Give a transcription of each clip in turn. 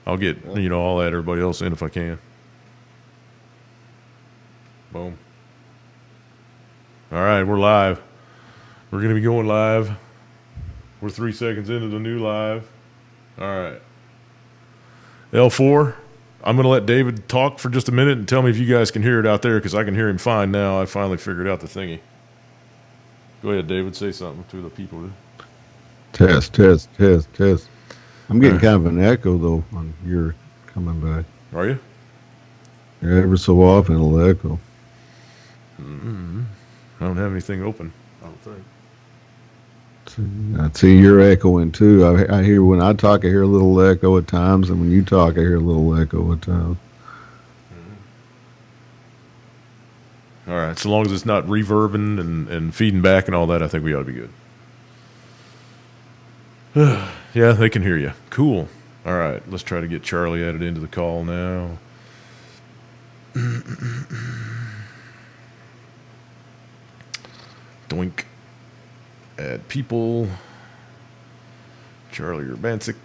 I'll get, I'll add everybody else in if I can. Boom. All right, we're live. We're going to be going live. We're 3 seconds into the new live. All right. L4, I'm going to let David talk for just a minute and tell me if you guys can hear it out there, because I can hear him fine now. I finally figured out the thingy. Go ahead, David. Say something to the people. Test. I'm getting kind of an echo, though, on your coming back. Are you? Ever so often it'll echo. Mm-hmm. I don't have anything open, I don't think. I see you're echoing, too. I hear when I talk, I hear a little echo at times, and when you talk, I hear a little echo at times. Mm-hmm. All right, so long as it's not reverbing and feeding back and all that, I think we ought to be good. Yeah, they can hear you. Cool. All right, let's try to get Charlie added into the call now. Doink. Add people. Charlie Urbanczyk.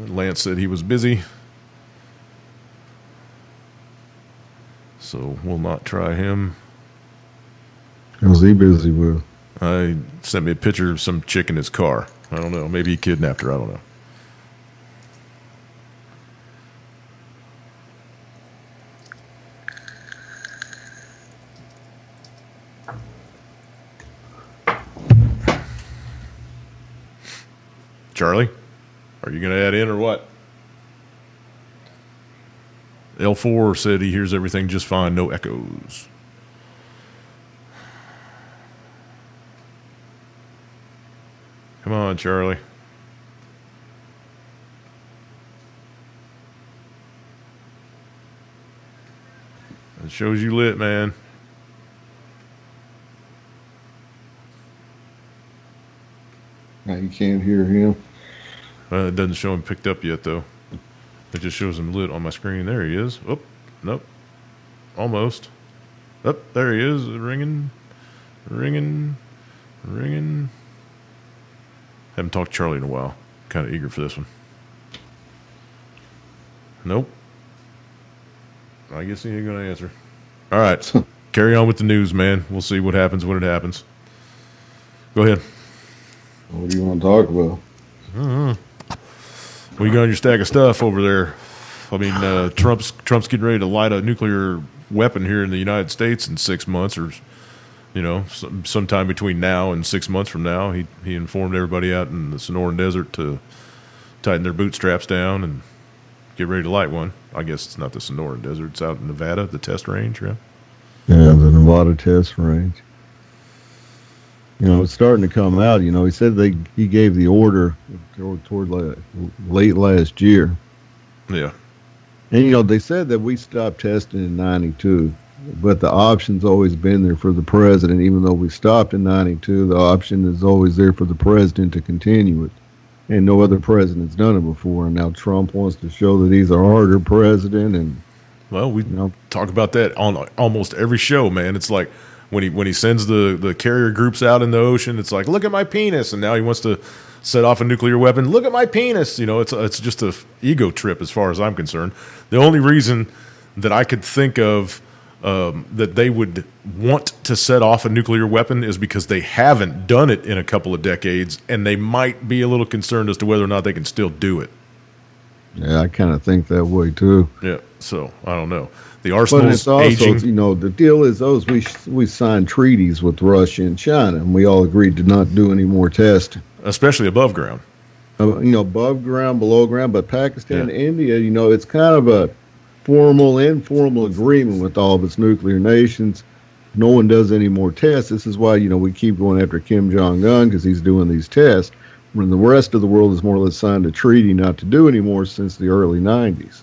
Lance said he was busy, so we'll not try him. How's he busy with? I sent me a picture of some chick in his car. I don't know. Maybe he kidnapped her. I don't know. Charlie, are you going to add in or what? L4 said he hears everything just fine, no echoes. Come on, Charlie. It shows you lit, man. Now you can't hear him. It doesn't show him picked up yet, though. It just shows him lit on my screen. There he is. Oh, nope. Almost. Oh, there he is. Ringing. Haven't talked to Charlie in a while. Kind of eager for this one. Nope. I guess he ain't going to answer. All right. Carry on with the news, man. We'll see what happens when it happens. Go ahead. What do you want to talk about? Well, you got on your stack of stuff over there. I mean, Trump's getting ready to light a nuclear weapon here in the United States in 6 months, or sometime between now and 6 months from now. He informed everybody out in the Sonoran Desert to tighten their bootstraps down and get ready to light one. I guess it's not the Sonoran Desert; it's out in Nevada, the test range, right? Yeah, the Nevada test range. It's starting to come out. He said he gave the order toward late last year. Yeah. And, they said that we stopped testing in 92, but the option's always been there for the president. Even though we stopped in 92, the option is always there for the president to continue it. And no other president's done it before. And now Trump wants to show that he's a harder president. And well, we talk about that on almost every show, man. It's like, when he sends the carrier groups out in the ocean, it's like, look at my penis, and now he wants to set off a nuclear weapon. Look at my penis. It's just a ego trip as far as I'm concerned. The only reason that I could think of that they would want to set off a nuclear weapon is because they haven't done it in a couple of decades, and they might be a little concerned as to whether or not they can still do it. Yeah, I kind of think that way too. Yeah, so I don't know. The arsenal's but it's also, aging. The deal is we signed treaties with Russia and China, and we all agreed to not do any more testing, especially above ground. Above ground, below ground. But Pakistan and India, it's kind of a formal, informal agreement with all of its nuclear nations. No one does any more tests. This is why we keep going after Kim Jong-un, because he's doing these tests, when the rest of the world has more or less signed a treaty not to do any more since the early 90s.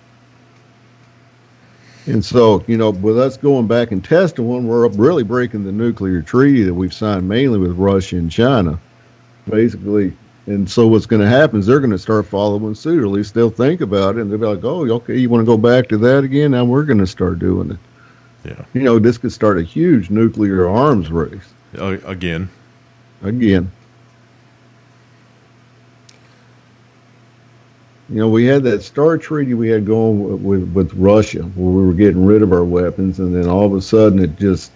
And so, with us going back and testing one, we're really breaking the nuclear treaty that we've signed mainly with Russia and China, basically. And so what's going to happen is they're going to start following suit, or at least they'll think about it, and they'll be like, oh, okay, you want to go back to that again? Now we're going to start doing it. Yeah. This could start a huge nuclear arms race. Again. Again. You know, we had that START treaty we had going with Russia, where we were getting rid of our weapons, and then all of a sudden it just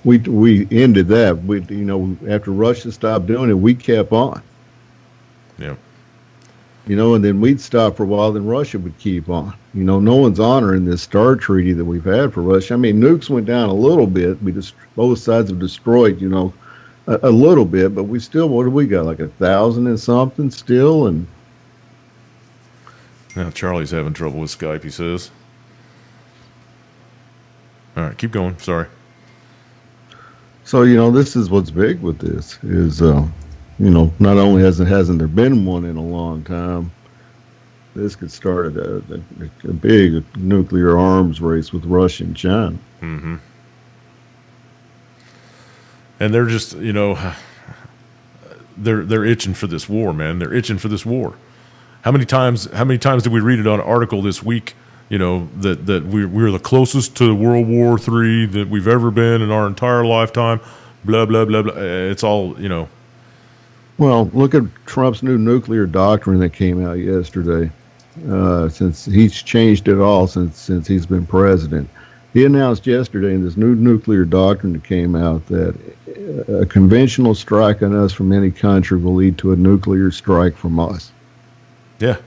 we ended that. We, you know, after Russia stopped doing it, we kept on. Yeah. You know, and then we'd stop for a while, then Russia would keep on. You know, no one's honoring this START treaty that we've had for Russia. I mean, nukes went down a little bit. We just both sides have destroyed, you know, a little bit, but we still, what do we got, like 1,000 and something still, and. Now Charlie's having trouble with Skype, he says. All right, keep going. Sorry. So, you know, this is what's big with this is, you know, not only hasn't there been one in a long time, this could start a big nuclear arms race with Russia and China. Mm-hmm. And they're just, you know, they're itching for this war, man. They're itching for this war. How many times did we read it on an article this week, you know, that we're the closest to World War III that we've ever been in our entire lifetime, blah, blah, blah, blah. It's all, you know. Well, look at Trump's new nuclear doctrine that came out yesterday. Since he's changed it all since he's been president. He announced yesterday in this new nuclear doctrine that came out that a conventional strike on us from any country will lead to a nuclear strike from us. Yeah,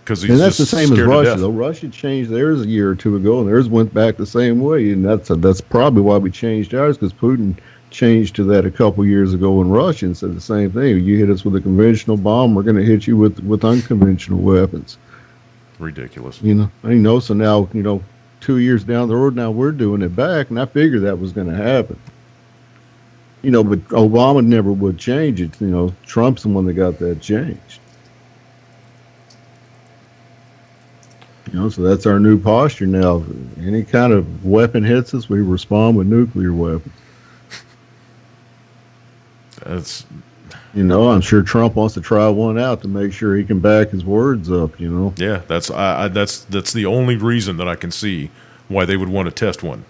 because and that's the same as Russia. Though Russia changed theirs a year or two ago, and theirs went back the same way, and that's probably why we changed ours, because Putin changed to that a couple years ago in Russia and said the same thing. You hit us with a conventional bomb, we're going to hit you with unconventional weapons. Ridiculous. You know. So now, you know, 2 years down the road, now we're doing it back, and I figured that was going to happen. You know, but Obama never would change it. You know, Trump's the one that got that changed. You know, so that's our new posture now. Any kind of weapon hits us, we respond with nuclear weapons. That's, you know, I'm sure Trump wants to try one out to make sure he can back his words up. You know. Yeah, that's the only reason that I can see why they would want to test one.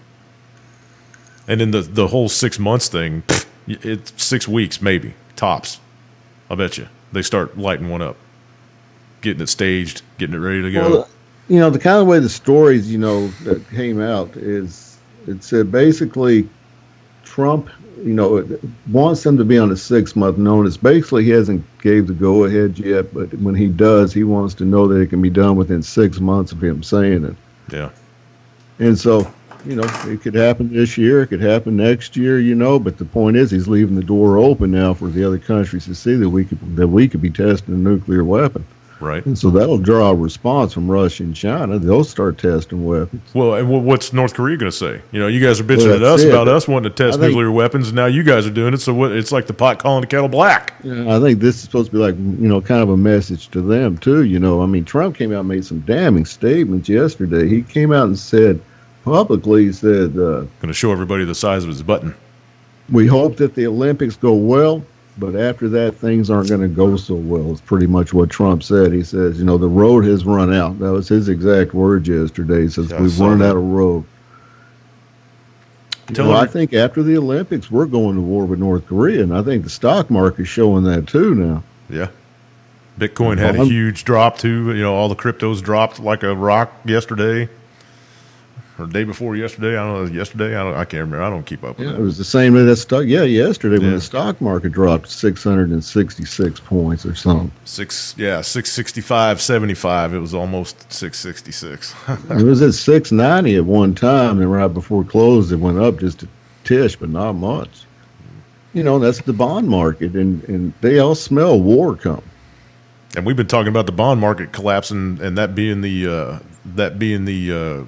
And in the whole 6 months thing, it's 6 weeks maybe tops. I bet you they start lighting one up, getting it staged, getting it ready to go. Well, you know, the kind of way the stories, you know, that came out is it said basically Trump, you know, wants them to be on a 6 month notice. Basically, he hasn't gave the go ahead yet, but when he does, he wants to know that it can be done within 6 months of him saying it. Yeah. And so, you know, it could happen this year, it could happen next year, you know, but the point is he's leaving the door open now for the other countries to see that we could be testing a nuclear weapon. Right. And so that'll draw a response from Russia and China. They'll start testing weapons. Well, and what's North Korea going to say? You know, you guys are bitching at us about us wanting to test nuclear weapons, and now you guys are doing it. So what? It's like the pot calling the kettle black. Yeah, I think this is supposed to be like, you know, kind of a message to them too. You know, I mean, Trump came out and made some damning statements yesterday. He came out and said publicly, he said, going to show everybody the size of his button. We hope that the Olympics go well. But after that, things aren't going to go so well. It's pretty much what Trump said. He says, you know, the road has run out. That was his exact words yesterday. He says, we've run out of road. I think after the Olympics, we're going to war with North Korea, and I think the stock market is showing that too now. Yeah. Bitcoin had a huge drop too. You know, all the cryptos dropped like a rock yesterday. Or the day before yesterday, I don't know. Yesterday, I can't remember. I don't keep up with that. It was the same as that stock. Yeah, yesterday when the stock market dropped 666 points or something. 665.75. It was almost 666. It was at 690 at one time, and right before close, it went up just a tish, but not much. You know, that's the bond market, and they all smell war coming. And we've been talking about the bond market collapsing, and that being the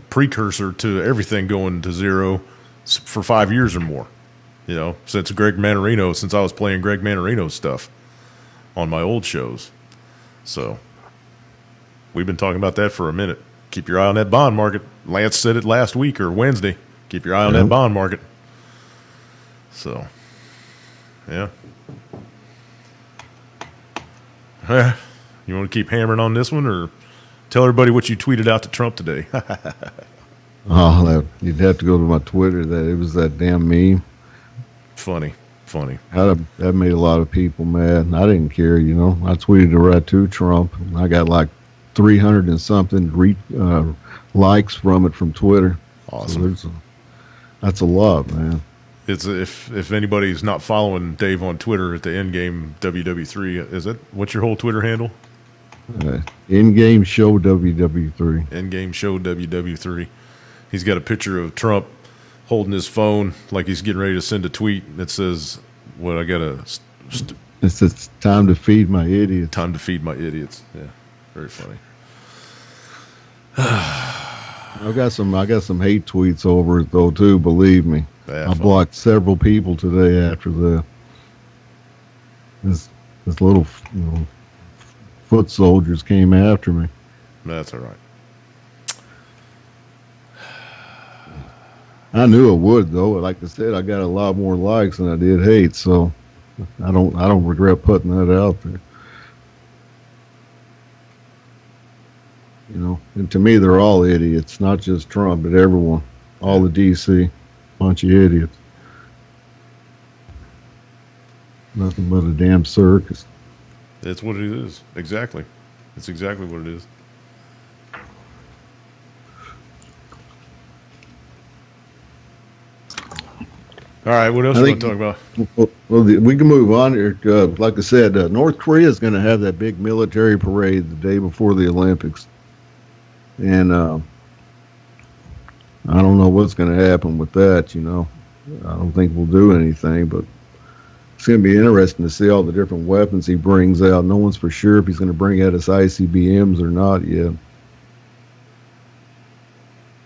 precursor to everything going to zero for 5 years or more. You know, since I was playing Greg Manarino stuff on my old shows. So we've been talking about that for a minute. Keep your eye on that bond market. Lance said it last week or Wednesday. Keep your eye on that bond market. So, yeah. You want to keep hammering on this one, or tell everybody what you tweeted out to Trump today? You'd have to go to my Twitter. That it was that damn meme. Funny. funny. That made a lot of people mad. I didn't care, you know. I tweeted it right to Trump. I got like 300 and something likes from it from Twitter. Awesome. So that's a lot, man. It's if anybody's not following Dave on Twitter at the Endgame WW3, is it? What's your whole Twitter handle? In-game show WW3. Endgame show WW3. He's got a picture of Trump holding his phone like he's getting ready to send a tweet that says, "What I gotta." It's time to feed my idiots. Time to feed my idiots. Yeah, very funny. I got some hate tweets over it though too. Believe me, I blocked several people today after this little foot soldiers came after me. That's all right. I knew it would though. Like I said, I got a lot more likes than I did hate, so I don't regret putting that out there. You know, and to me, they're all idiots, not just Trump, but everyone. All the DC, bunch of idiots. Nothing but a damn circus. That's what it is. Exactly. That's exactly what it is. All right, what else do you want to talk about? Well, we can move on here. Like I said, North Korea is going to have that big military parade the day before the Olympics. And I don't know what's going to happen with that, you know. I don't think we'll do anything, but it's going to be interesting to see all the different weapons he brings out. No one's for sure if he's going to bring out his ICBMs or not yet.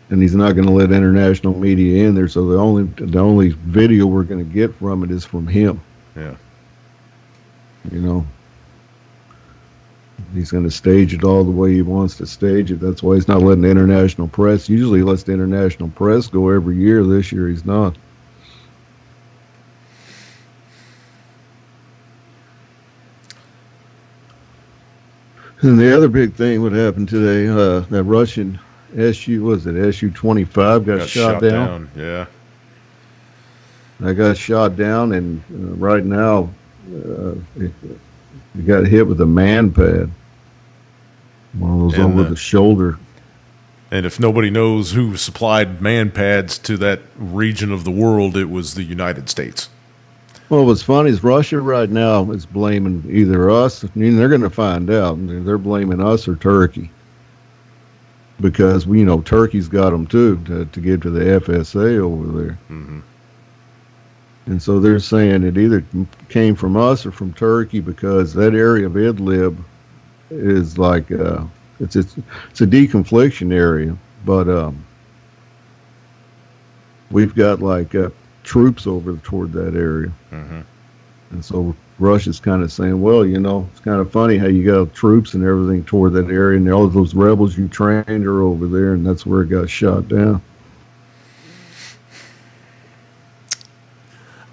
And he's not going to let international media in there, so the only video we're going to get from it is from him. Yeah. You know. He's going to stage it all the way he wants to stage it. That's why he's not letting the international press. Usually he lets the international press go every year. This year he's not. And the other big thing what happened today, that Russian Su-25 got shot down. Yeah. That got shot down, and right now he got hit with a man pad. One of those over the shoulder. And if nobody knows who supplied man pads to that region of the world, it was the United States. Well, what's funny is Russia right now is blaming either us. I mean, they're going to find out. They're blaming us or Turkey. Because, Turkey's got them, too, to give to the FSA over there. Mm-hmm. And so they're saying it either came from us or from Turkey because that area of Idlib is like, it's a deconfliction area. But we've got, troops over toward that area. Mm-hmm. And so Russia's kind of saying, well, it's kind of funny how you got troops and everything toward that area, and all of those rebels you trained are over there, and that's where it got shot down.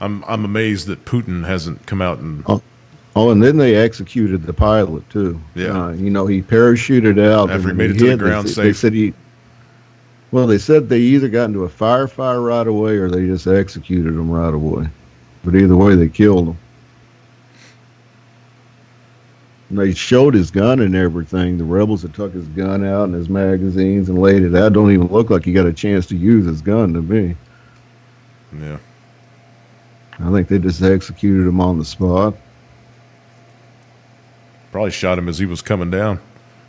I'm amazed that Putin hasn't come out and... Oh, and then they executed the pilot, too. Yeah. He parachuted out. After he made it to the ground safe. They said they either got into a firefight right away or they just executed him right away. But either way, they killed him. And they showed his gun and everything. The rebels had took his gun out and his magazines and laid it out. Don't even look like he got a chance to use his gun to me. Yeah. I think they just executed him on the spot. Probably shot him as he was coming down.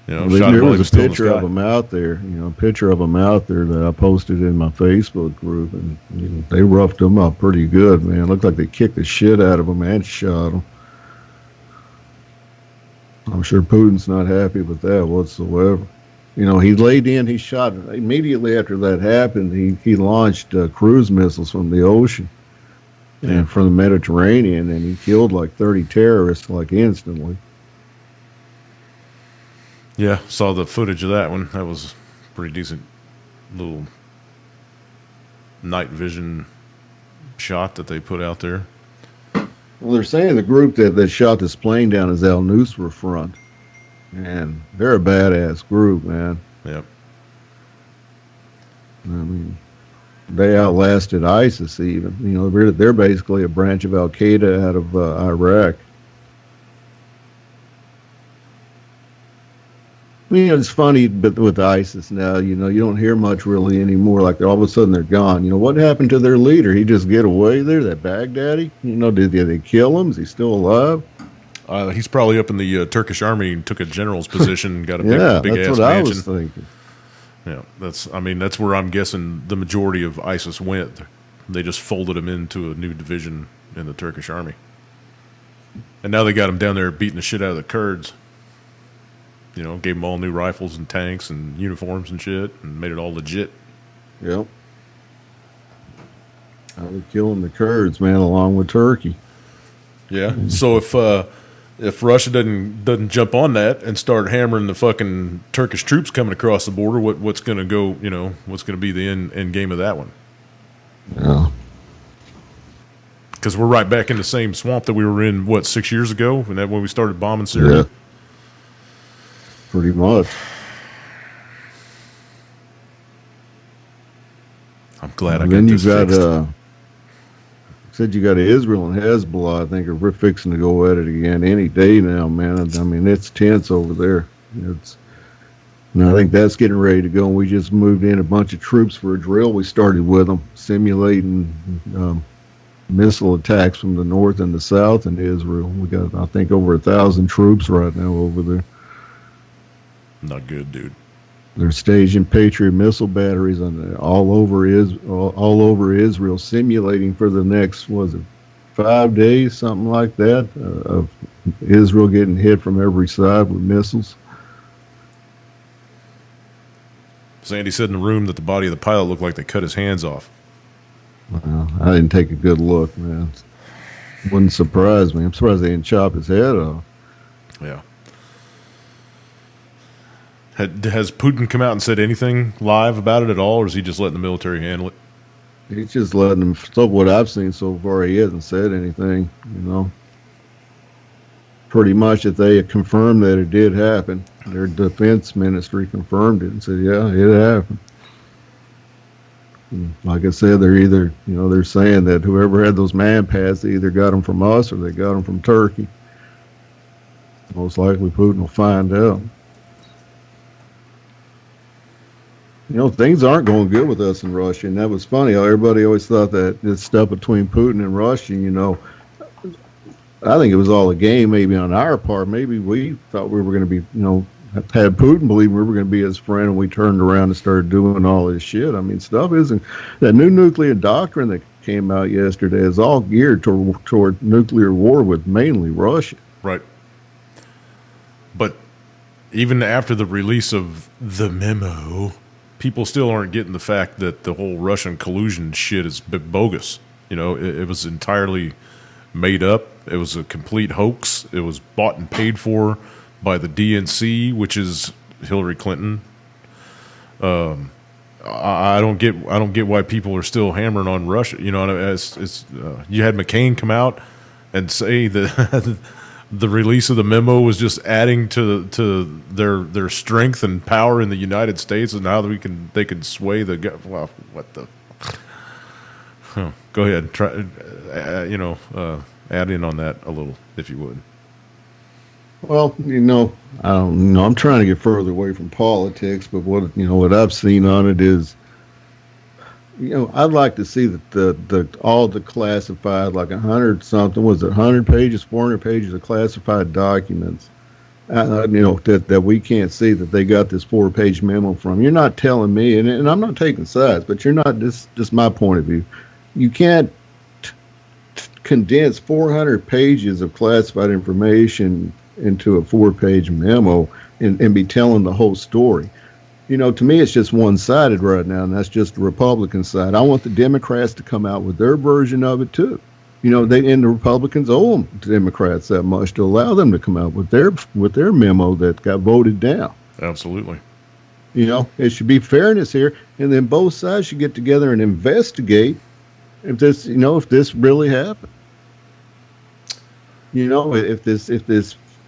There was a picture of him out there, that I posted in my Facebook group, and they roughed him up pretty good, man. It looked like they kicked the shit out of him and shot him. I'm sure Putin's not happy with that whatsoever. He laid in, he shot immediately after that happened. He launched cruise missiles from the ocean and from the Mediterranean, and he killed like 30 terrorists instantly. Yeah, saw the footage of that one. That was pretty decent little night vision shot that they put out there. Well, they're saying the group that shot this plane down is Al Nusra Front. And they're a badass group, man. Yep. I mean, They outlasted ISIS even. You know, they're basically a branch of Al Qaeda out of Iraq. You know, it's funny, but with ISIS now, you know, you don't hear much really anymore. Like all of a sudden they're gone. You know, what happened to their leader? He just get away there, that Baghdadi? You know, did they kill him? Is he still alive? He's probably up in the Turkish army and took a general's position, got a big Yeah, big that's ass what I mansion. was thinking. Yeah, that's where I'm guessing the majority of ISIS went. They just folded him into a new division in the Turkish army, and now they got him down there beating the shit out of the Kurds. You know, gave them all new rifles and tanks and uniforms and shit, and made it all legit. Yep. They're killing the Kurds, man, along with Turkey. Yeah. So if Russia doesn't jump on that and start hammering the fucking Turkish troops coming across the border, what's going to go? You know, what's going to be the end game of that one? Yeah. Because we're right back in the same swamp that we were in 6 years ago, and that when we started bombing Syria. Yeah. Pretty much. I'm glad I then got this fixed. Said you got Israel and Hezbollah. I think we're fixing to go at it again any day now, man. I mean, it's tense over there. And I think that's getting ready to go. And we just moved in a bunch of troops for a drill we started with them, simulating missile attacks from the north and the south in Israel. We got, I think, over 1,000 troops right now over there. Not good, dude. They're staging Patriot missile batteries all over Israel, simulating for the next 5 days, something like that, of Israel getting hit from every side with missiles. Sandy said in the room that the body of the pilot looked like they cut his hands off. Well, I didn't take a good look, man. Wouldn't surprise me. I'm surprised they didn't chop his head off. Yeah. Has Putin come out and said anything live about it at all, or is he just letting the military handle it? He's just letting them. So what I've seen so far, he hasn't said anything. You know, pretty much that they confirmed that it did happen. Their defense ministry confirmed it and said, "Yeah, it happened." And like I said, they're saying that whoever had those man pads, they either got them from us or they got them from Turkey. Most likely, Putin will find out. You know, things aren't going good with us in Russia, and that was funny. How everybody always thought that this stuff between Putin and Russia, you know, I think it was all a game maybe on our part. Maybe we thought we were going to be, you know, had Putin believe we were going to be his friend, and we turned around and started doing all this shit. I mean, stuff isn't, that new nuclear doctrine that came out yesterday is all geared toward nuclear war with mainly Russia. Right. But even after the release of the memo, people still aren't getting the fact that the whole Russian collusion shit is bogus. You know, it was entirely made up. It was a complete hoax. It was bought and paid for by the DNC, which is Hillary Clinton. I don't get why people are still hammering on Russia. You know, you had McCain come out and say that the release of the memo was just adding to their strength and power in the United States, and how they can sway the. Well, what the? Huh. Go ahead, try. Add in on that a little, if you would. Well, you know, I don't know. I'm trying to get further away from politics, but what I've seen on it is, you know, I'd like to see that all the classified, like 100 something, was it 100 pages, 400 pages of classified documents, you know, that we can't see that they got this 4-page memo from. You're not telling me, and I'm not taking sides, but you're not, this just my point of view. You can't condense 400 pages of classified information into a 4-page memo and be telling the whole story. You know, to me, it's just one-sided right now, and that's just the Republican side. I want the Democrats to come out with their version of it, too. You know, the Republicans owe them, the Democrats, that much to allow them to come out with their memo that got voted down. Absolutely. You know, it should be fairness here, and then both sides should get together and investigate if this really happened. You know, if this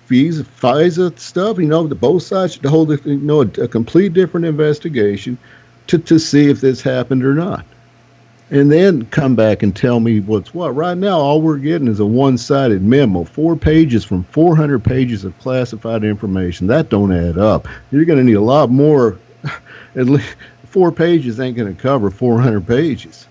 FISA stuff, you know, the both sides should hold a complete different investigation to see if this happened or not. and then come back and tell me what's what. Right now, all we're getting is a one-sided memo, 4 pages from 400 pages of classified information. That don't add up. You're going to need a lot more. At least 4 pages ain't going to cover 400 pages.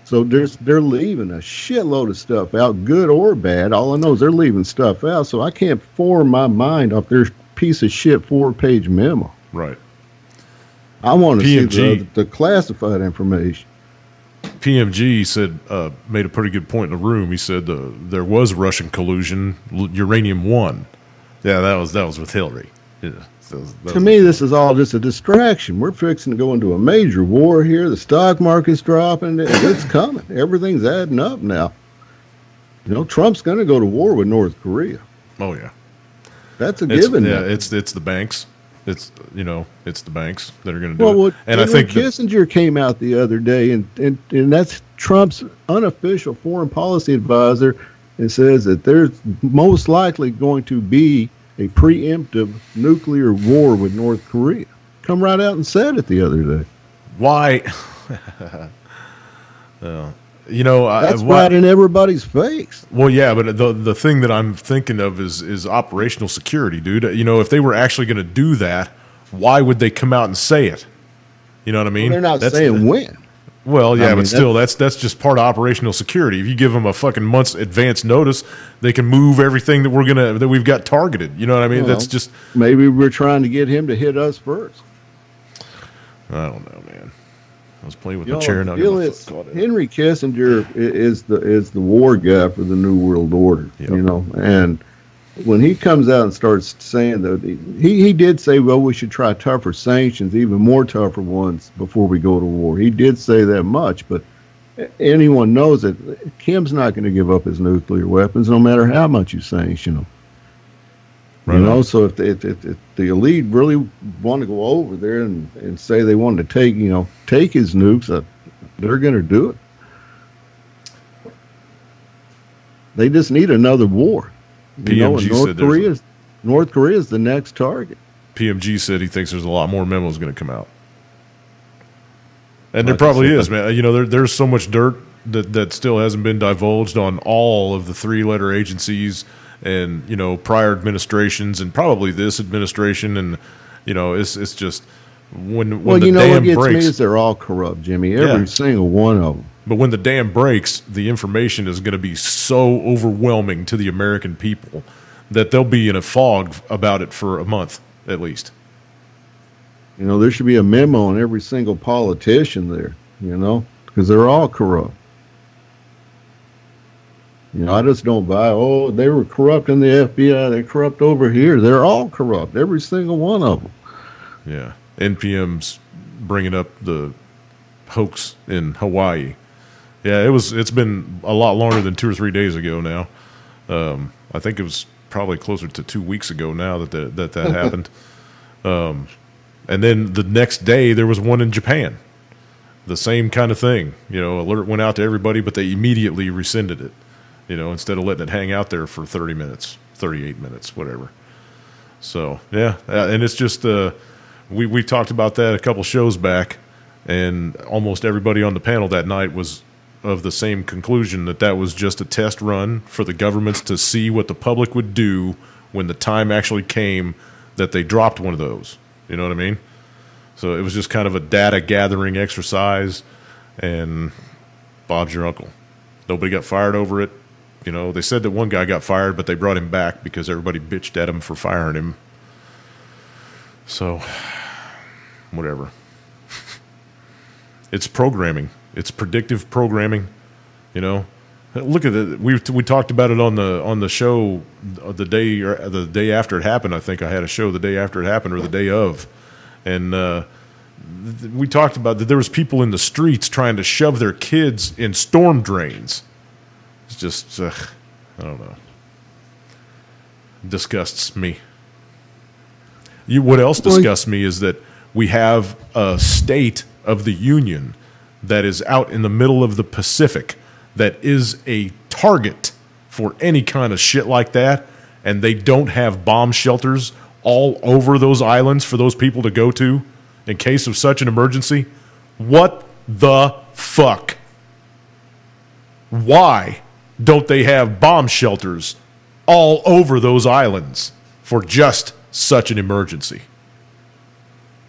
So they're leaving a shitload of stuff out, good or bad. All I know is they're leaving stuff out, so I can't form my mind off their piece of shit 4-page memo. Right. I want to see the classified information. PMG said, made a pretty good point in the room. He said there was Russian collusion, uranium 1. Yeah, that was with Hillary. Yeah. To me, this is all just a distraction. We're fixing to go into a major war here. The stock market's dropping. It's coming. Everything's adding up now. You know, Trump's going to go to war with North Korea. Oh, yeah. That's a given. Yeah, it's the banks. It's the banks that are going to do it. Well, and I think Kissinger came out the other day, and that's Trump's unofficial foreign policy advisor, and says that there's most likely going to be a preemptive nuclear war with North Korea. Come right out and said it the other day. Why? That's right in everybody's face. Well, yeah, but the thing that I'm thinking of is operational security, dude. You know, if they were actually going to do that, why would they come out and say it? You know what I mean? Well, they're not saying when. Well, yeah, but still, that's just part of operational security. If you give them a fucking month's advance notice, they can move everything that we've got targeted. You know what I mean? Well, that's just maybe we're trying to get him to hit us first. I don't know, man. I was playing with my chair. Now Henry Kissinger is the war guy for the New World Order. Yep. You know, and when he comes out and starts saying that, he did say, well, we should try tougher sanctions, even more tougher ones before we go to war. He did say that much, but anyone knows that Kim's not going to give up his nuclear weapons no matter how much you sanction them. Right. You know, so if the elite really want to go over there and say they want to take his nukes, they're going to do it. They just need another war. North Korea is the next target. PMG said he thinks there's a lot more memos going to come out, and there probably is, man. You know, there's so much dirt that still hasn't been divulged on all of the 3-letter agencies and prior administrations and probably this administration, and it's just when the dam breaks. Well, what gets me is they're all corrupt, Jimmy. Every single one of them. But when the dam breaks, the information is going to be so overwhelming to the American people that they'll be in a fog about it for a month at least. You know, there should be a memo on every single politician there, because they're all corrupt. I just don't buy, they were corrupt in the FBI, they're corrupt over here. They're all corrupt, every single one of them. Yeah. NPM's bringing up the hoax in Hawaii. Yeah, it's been a lot longer than 2 or 3 days ago now. I think it was probably closer to 2 weeks ago now that happened. And then the next day there was one in Japan. The same kind of thing. Alert went out to everybody, but they immediately rescinded it. Instead of letting it hang out there for 30 minutes, 38 minutes, whatever. So, yeah, and it's just we talked about that a couple shows back, and almost everybody on the panel that night was of the same conclusion that was just a test run for the governments to see what the public would do when the time actually came that they dropped one of those. You know what I mean? So it was just kind of a data gathering exercise, and Bob's your uncle. Nobody got fired over it. They said that one guy got fired, but they brought him back because everybody bitched at him for firing him. So, whatever. It's programming. It's predictive programming. Look at it. We talked about it on the show the day after it happened. I think I had a show the day after it happened or the day of, and we talked about that there was people in the streets trying to shove their kids in storm drains. It's just, I don't know. Disgusts me. What else disgusts me is that we have a state of the Union that is out in the middle of the Pacific that is a target for any kind of shit like that, and they don't have bomb shelters all over those islands for those people to go to in case of such an emergency. What the fuck? Why don't they have bomb shelters all over those islands for just such an emergency?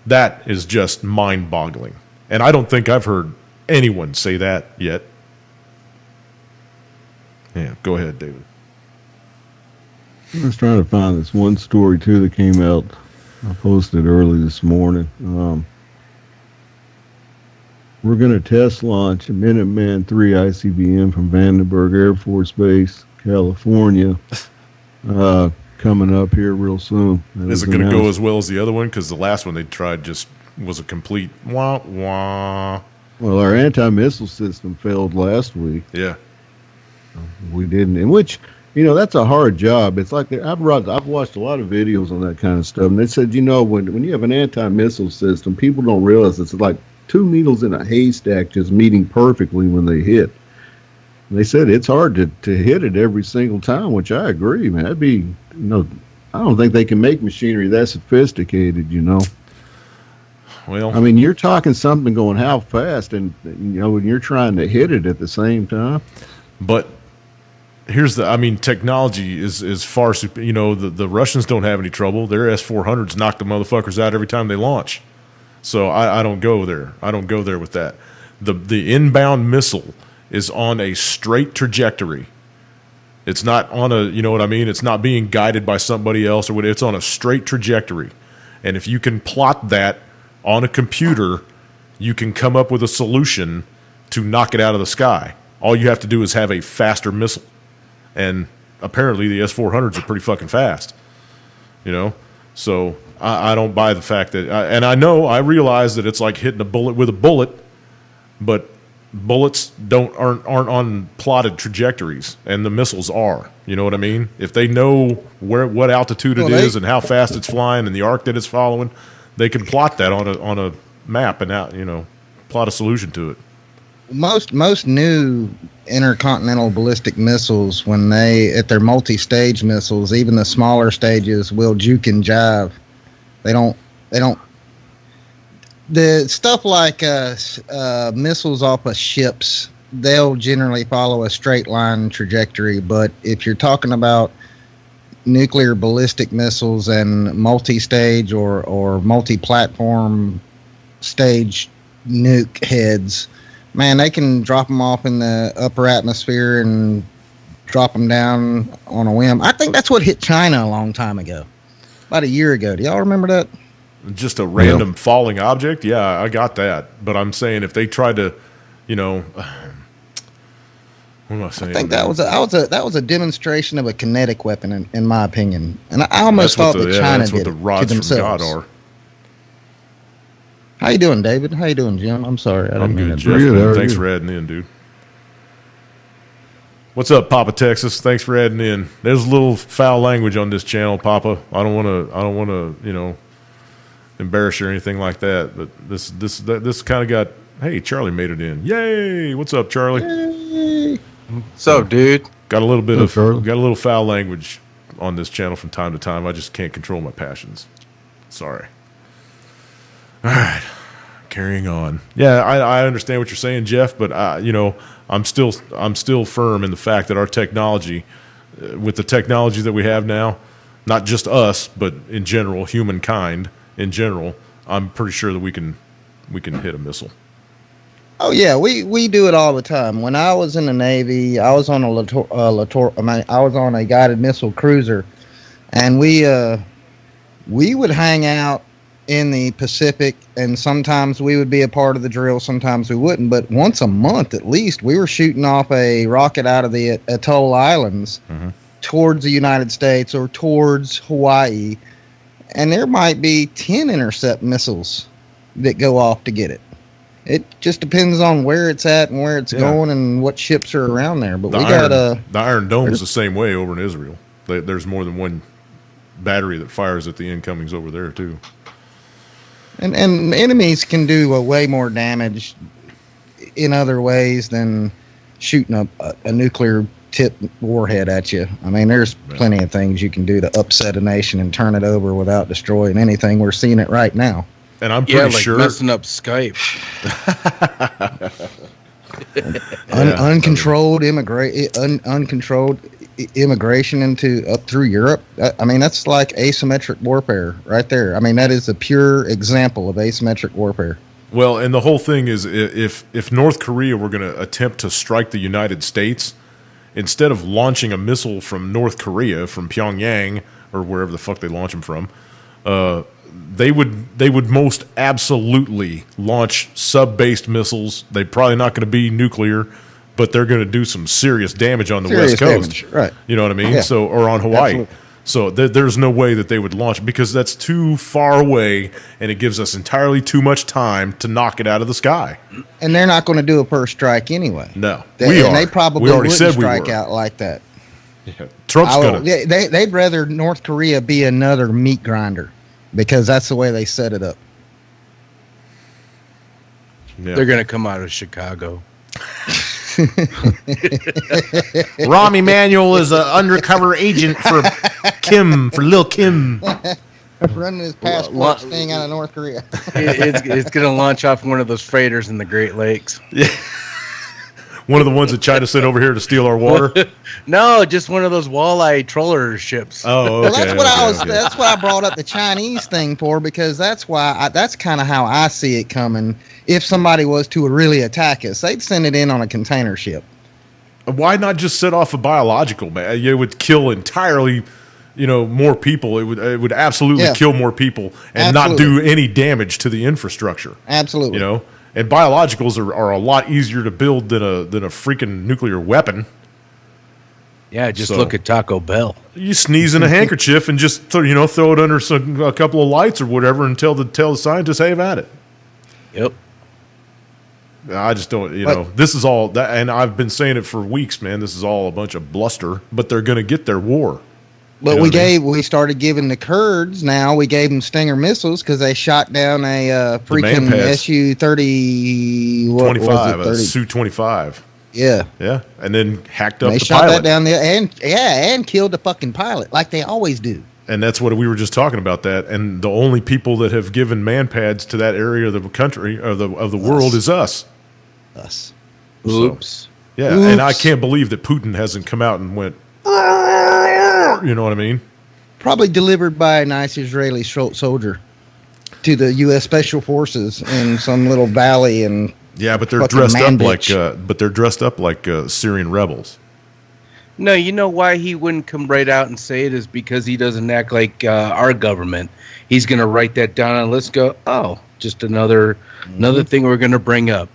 That is just mind-boggling. And I don't think I've heard anyone say that yet. Yeah, go ahead, David. I was trying to find this one story, too, that came out. I posted early this morning. We're going to test launch a Minuteman 3 ICBM from Vandenberg Air Force Base, California, coming up here real soon. Is it going to go as well as the other one? Because the last one they tried just was a complete wah-wah. Well, our anti-missile system failed last week. Yeah. We didn't, in which, that's a hard job. It's like I've watched a lot of videos on that kind of stuff, and they said, when you have an anti-missile system, people don't realize it's like two needles in a haystack just meeting perfectly when they hit. And they said it's hard to hit it every single time, which I agree, man. That'd be, I don't think they can make machinery that sophisticated, Well, I mean, you're talking something going how fast, and when you're trying to hit it at the same time. But here's technology is far super. The Russians don't have any trouble. Their S-400s knock the motherfuckers out every time they launch. So I don't go there. I don't go there with that. The inbound missile is on a straight trajectory. It's not on a, it's not being guided by somebody else or what. It's on a straight trajectory. And if you can plot that on a computer, you can come up with a solution to knock it out of the sky. All you have to do is have a faster missile. And apparently the S-400s are pretty fucking fast. So I don't buy the fact that, and I realize that it's like hitting a bullet with a bullet, but bullets aren't on plotted trajectories, and the missiles are. You know what I mean? If they know what altitude it is and how fast it's flying and the arc that it's following, they can plot that on a map and plot a solution to it. Most new intercontinental ballistic missiles, when at their multi-stage missiles, even the smaller stages will juke and jive. They don't. The stuff like missiles off of ships, they'll generally follow a straight line trajectory. But if you're talking about nuclear ballistic missiles and multi-stage or multi-platform stage nuke heads, man, they can drop them off in the upper atmosphere and drop them down on a whim. I think that's what hit China a long time ago, about a year ago. Do y'all remember that? Just a random falling object? Yeah, I got that. But I'm saying if they tried to, what am I saying? I think that was a demonstration of a kinetic weapon, in my opinion. And I almost thought that China did it to themselves. That's what the rods from God are. How you doing, David? How you doing, Jim? I'm sorry. I'm good, Jeff. Thanks for adding in, dude. What's up, Papa Texas? Thanks for adding in. There's a little foul language on this channel, Papa. I don't want to, embarrass you or anything like that. But this kind of got. Hey, Charlie made it in. Yay! What's up, Charlie? Yay. What's up, dude? Got a little foul language on this channel from time to time. I just can't control my passions. Sorry. All right, carrying on. Yeah, I understand what you're saying, Jeff, but I'm still firm in the fact that our technology, with the technology that we have now, not just us, but in general, humankind in general, I'm pretty sure that we can hit a missile. Oh yeah, we do it all the time. When I was in the Navy, I was on I was on a guided missile cruiser, and we would hang out in the Pacific, and sometimes we would be a part of the drill, sometimes we wouldn't, but once a month at least we were shooting off a rocket out of the Atoll Islands towards the United States or towards Hawaii, and there might be 10 intercept missiles that go off to get it. It just depends on where it's at and where it's going and what ships are around there. But the Iron Dome is the same way over in Israel. There's more than one battery that fires at the incomings over there too. And enemies can do way more damage in other ways than shooting a nuclear tip warhead at you. I mean, there's plenty of things you can do to upset a nation and turn it over without destroying anything. We're seeing it right now. And I'm pretty sure messing up Skype. Uncontrolled immigration into up through Europe. I mean, that's like asymmetric warfare right there. I mean, that is a pure example of asymmetric warfare. Well, and the whole thing is, if North Korea were going to attempt to strike the United States, instead of launching a missile from North Korea, from Pyongyang or wherever the fuck they launch them from, they would most absolutely launch sub-based missiles. They're probably not going to be nuclear, but they're going to do some serious damage on the West Coast. Right. You know what I mean? Yeah. So, or on Hawaii. Absolutely. So there's no way that they would launch, because that's too far away, and it gives us entirely too much time to knock it out of the sky. And they're not going to do a first strike anyway. No, They probably we already wouldn't said strike we were. out like that. Yeah. Trump's gonna. They'd rather North Korea be another meat grinder, because that's the way they set it up. Yeah. They're gonna come out of Chicago. Rahm Emanuel is an undercover agent for Lil Kim. Running his passport sting out of North Korea. It's gonna launch off one of those freighters in the Great Lakes. Yeah. One of the ones that China sent over here to steal our water. No, just one of those walleye troller ships. Oh, okay. Well, that's what I brought up the Chinese thing for, because that's kind of how I see it coming. If somebody was to really attack us, they'd send it in on a container ship. Why not just set off a biological, man? It would kill entirely, more people. It would absolutely kill more people and not do any damage to the infrastructure. Absolutely. And biologicals are a lot easier to build than a freaking nuclear weapon. Yeah, just look at Taco Bell. You sneeze in a handkerchief and just throw it under a couple of lights or whatever, and tell the scientists, hey, have at it. Yep. I just don't, this is all that, and I've been saying it for weeks, man. This is all a bunch of bluster, but they're going to get their war. But we started giving the Kurds now. We gave them Stinger missiles because they shot down a freaking Su-30. 25, a Su-25. Yeah. Yeah, and then hacked up they the shot pilot. that down there, and killed the fucking pilot like they always do. And that's what we were just talking about. That, and the only people that have given man pads to that area of the country of the world is us. Us. Oops. So, yeah, and I can't believe that Putin hasn't come out and went. You know what I mean? Probably delivered by a nice Israeli soldier to the U.S. Special Forces in some little valley, and but they're dressed up like Syrian rebels. No, you know why he wouldn't come right out and say it is because he doesn't act like our government. He's going to write that down and let's go. Oh, just another thing we're going to bring up.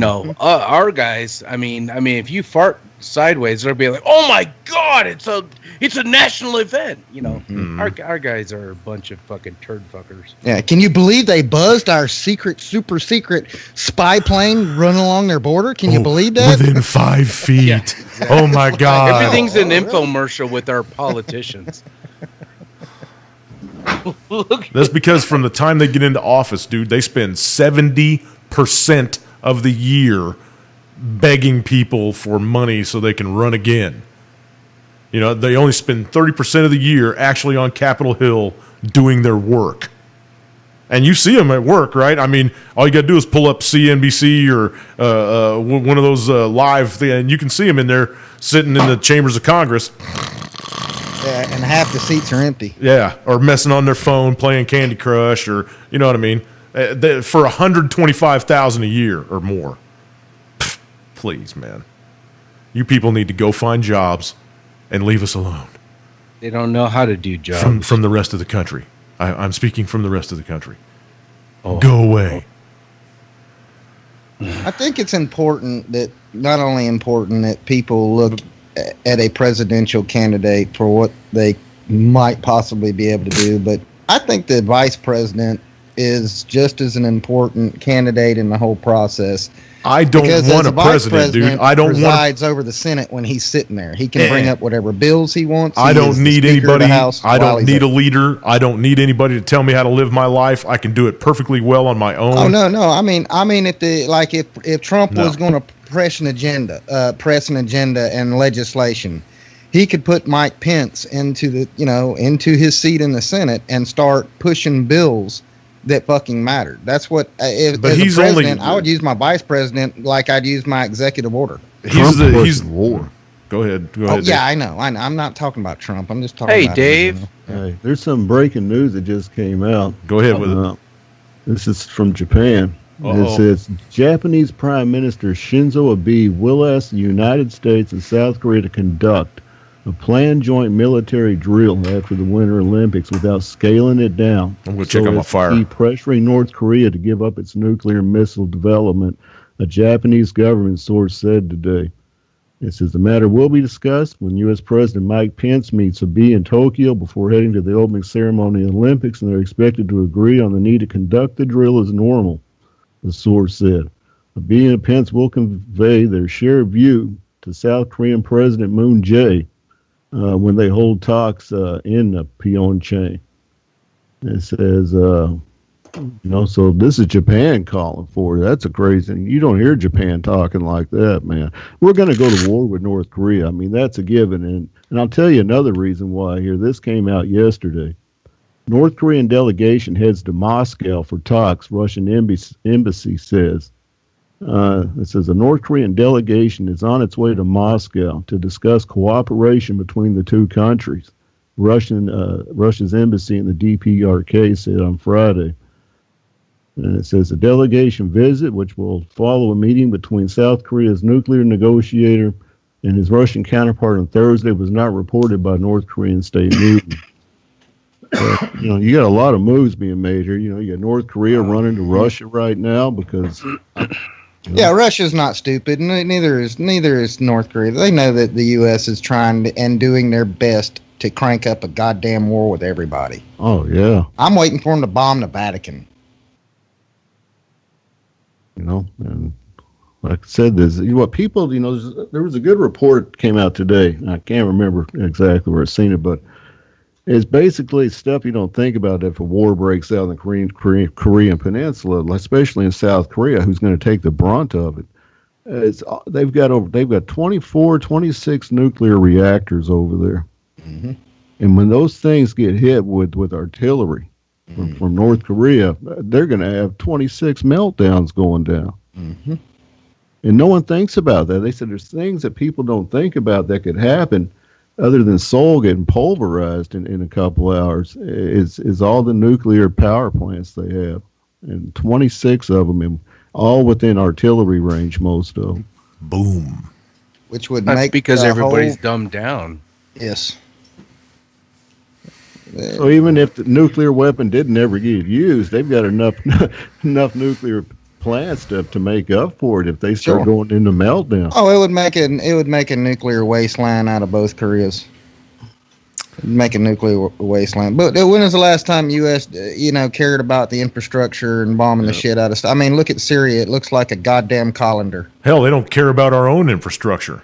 Our guys. I mean, if you fart sideways, they'll be like, "Oh my God, it's a national event." Our guys are a bunch of fucking turd fuckers. Yeah, can you believe they buzzed our super secret spy plane running along their border? Can you believe that? Within 5 feet. Yeah, exactly. Oh my God! Everything's an infomercial with our politicians. That's because from the time they get into office, dude, they spend 70% of the year begging people for money so they can run again. They only spend 30% of the year actually on Capitol Hill doing their work. And you see them at work, right? I mean, all you got to do is pull up CNBC or one of those live things, and you can see them in there sitting in the chambers of Congress. Yeah, and half the seats are empty. Yeah, or messing on their phone, playing Candy Crush, or you know what I mean? For $125,000 a year or more. Pfft, please, man. You people need to go find jobs and leave us alone. They don't know how to do jobs. From the rest of the country. I'm speaking from the rest of the country. Go away. I think it's important that people look at a presidential candidate for what they might possibly be able to do, but I think the vice president is just as an important candidate in the whole process. I don't want a president, dude. I don't presides over the Senate when he's sitting there. He can bring up whatever bills he wants. I don't need anybody. I don't need a leader. I don't need anybody to tell me how to live my life. I can do it perfectly well on my own. Oh no. I mean, if Trump was going to press an agenda and legislation, he could put Mike Pence into his seat in the Senate and start pushing bills that fucking mattered. That's what. But as he's a president, only. I would use my vice president like I'd use my executive order. He's war. Go ahead. Oh Dave. yeah, I know. I'm not talking about Trump. I'm just talking. Hey, about Dave. him, Hey, there's some breaking news that just came out. Go ahead with it. This is from Japan. It says Japanese Prime Minister Shinzo Abe will ask the United States and South Korea to conduct a planned joint military drill after the Winter Olympics without scaling it down. I'm going to check on my fire. Keep pressuring North Korea to give up its nuclear missile development, a Japanese government source said today. It says the matter will be discussed when U.S. President Mike Pence meets Abe in Tokyo before heading to the opening ceremony of the Olympics, and they're expected to agree on the need to conduct the drill as normal, the source said. Abe and Pence will convey their shared view to South Korean President Moon Jae when they hold talks in Pyeongchang. It says, so this is Japan calling for it. That's a crazy thing. You don't hear Japan talking like that, man. We're going to go to war with North Korea. I mean, that's a given. And I'll tell you another reason why here. This came out yesterday. North Korean delegation heads to Moscow for talks, Russian embassy says. It says a North Korean delegation is on its way to Moscow to discuss cooperation between the two countries. Russia's embassy in the DPRK said on Friday. And it says a delegation visit, which will follow a meeting between South Korea's nuclear negotiator and his Russian counterpart on Thursday, was not reported by North Korean state media. You got a lot of moves being made here. You got North Korea running to Russia right now because. Yeah, Russia's not stupid. Neither is North Korea. They know that the U.S. is trying and doing their best to crank up a goddamn war with everybody. Oh yeah. I'm waiting for them to bomb the Vatican. And like I said, there was a good report came out today. I can't remember exactly where I've seen it, but it's basically stuff you don't think about if a war breaks out in the Korean Peninsula, especially in South Korea, who's going to take the brunt of it. They've got 24, 26 nuclear reactors over there. Mm-hmm. And when those things get hit with artillery, from North Korea, they're going to have 26 meltdowns going down. Mm-hmm. And no one thinks about that. They said there's things that people don't think about that could happen other than Seoul getting pulverized in a couple hours is all the nuclear power plants they have. And 26 of them, all within artillery range, most of them. Boom. Which would That's make because everybody's dumbed down. Yes. So even if the nuclear weapon didn't ever get used, they've got enough nuclear plants to make up for it if they start going into meltdown. Oh, it would make a nuclear wasteland out of both Koreas. Make a nuclear wasteland. But when was the last time U.S. cared about the infrastructure and bombing the shit out of stuff? I mean, look at Syria. It looks like a goddamn colander. Hell, they don't care about our own infrastructure,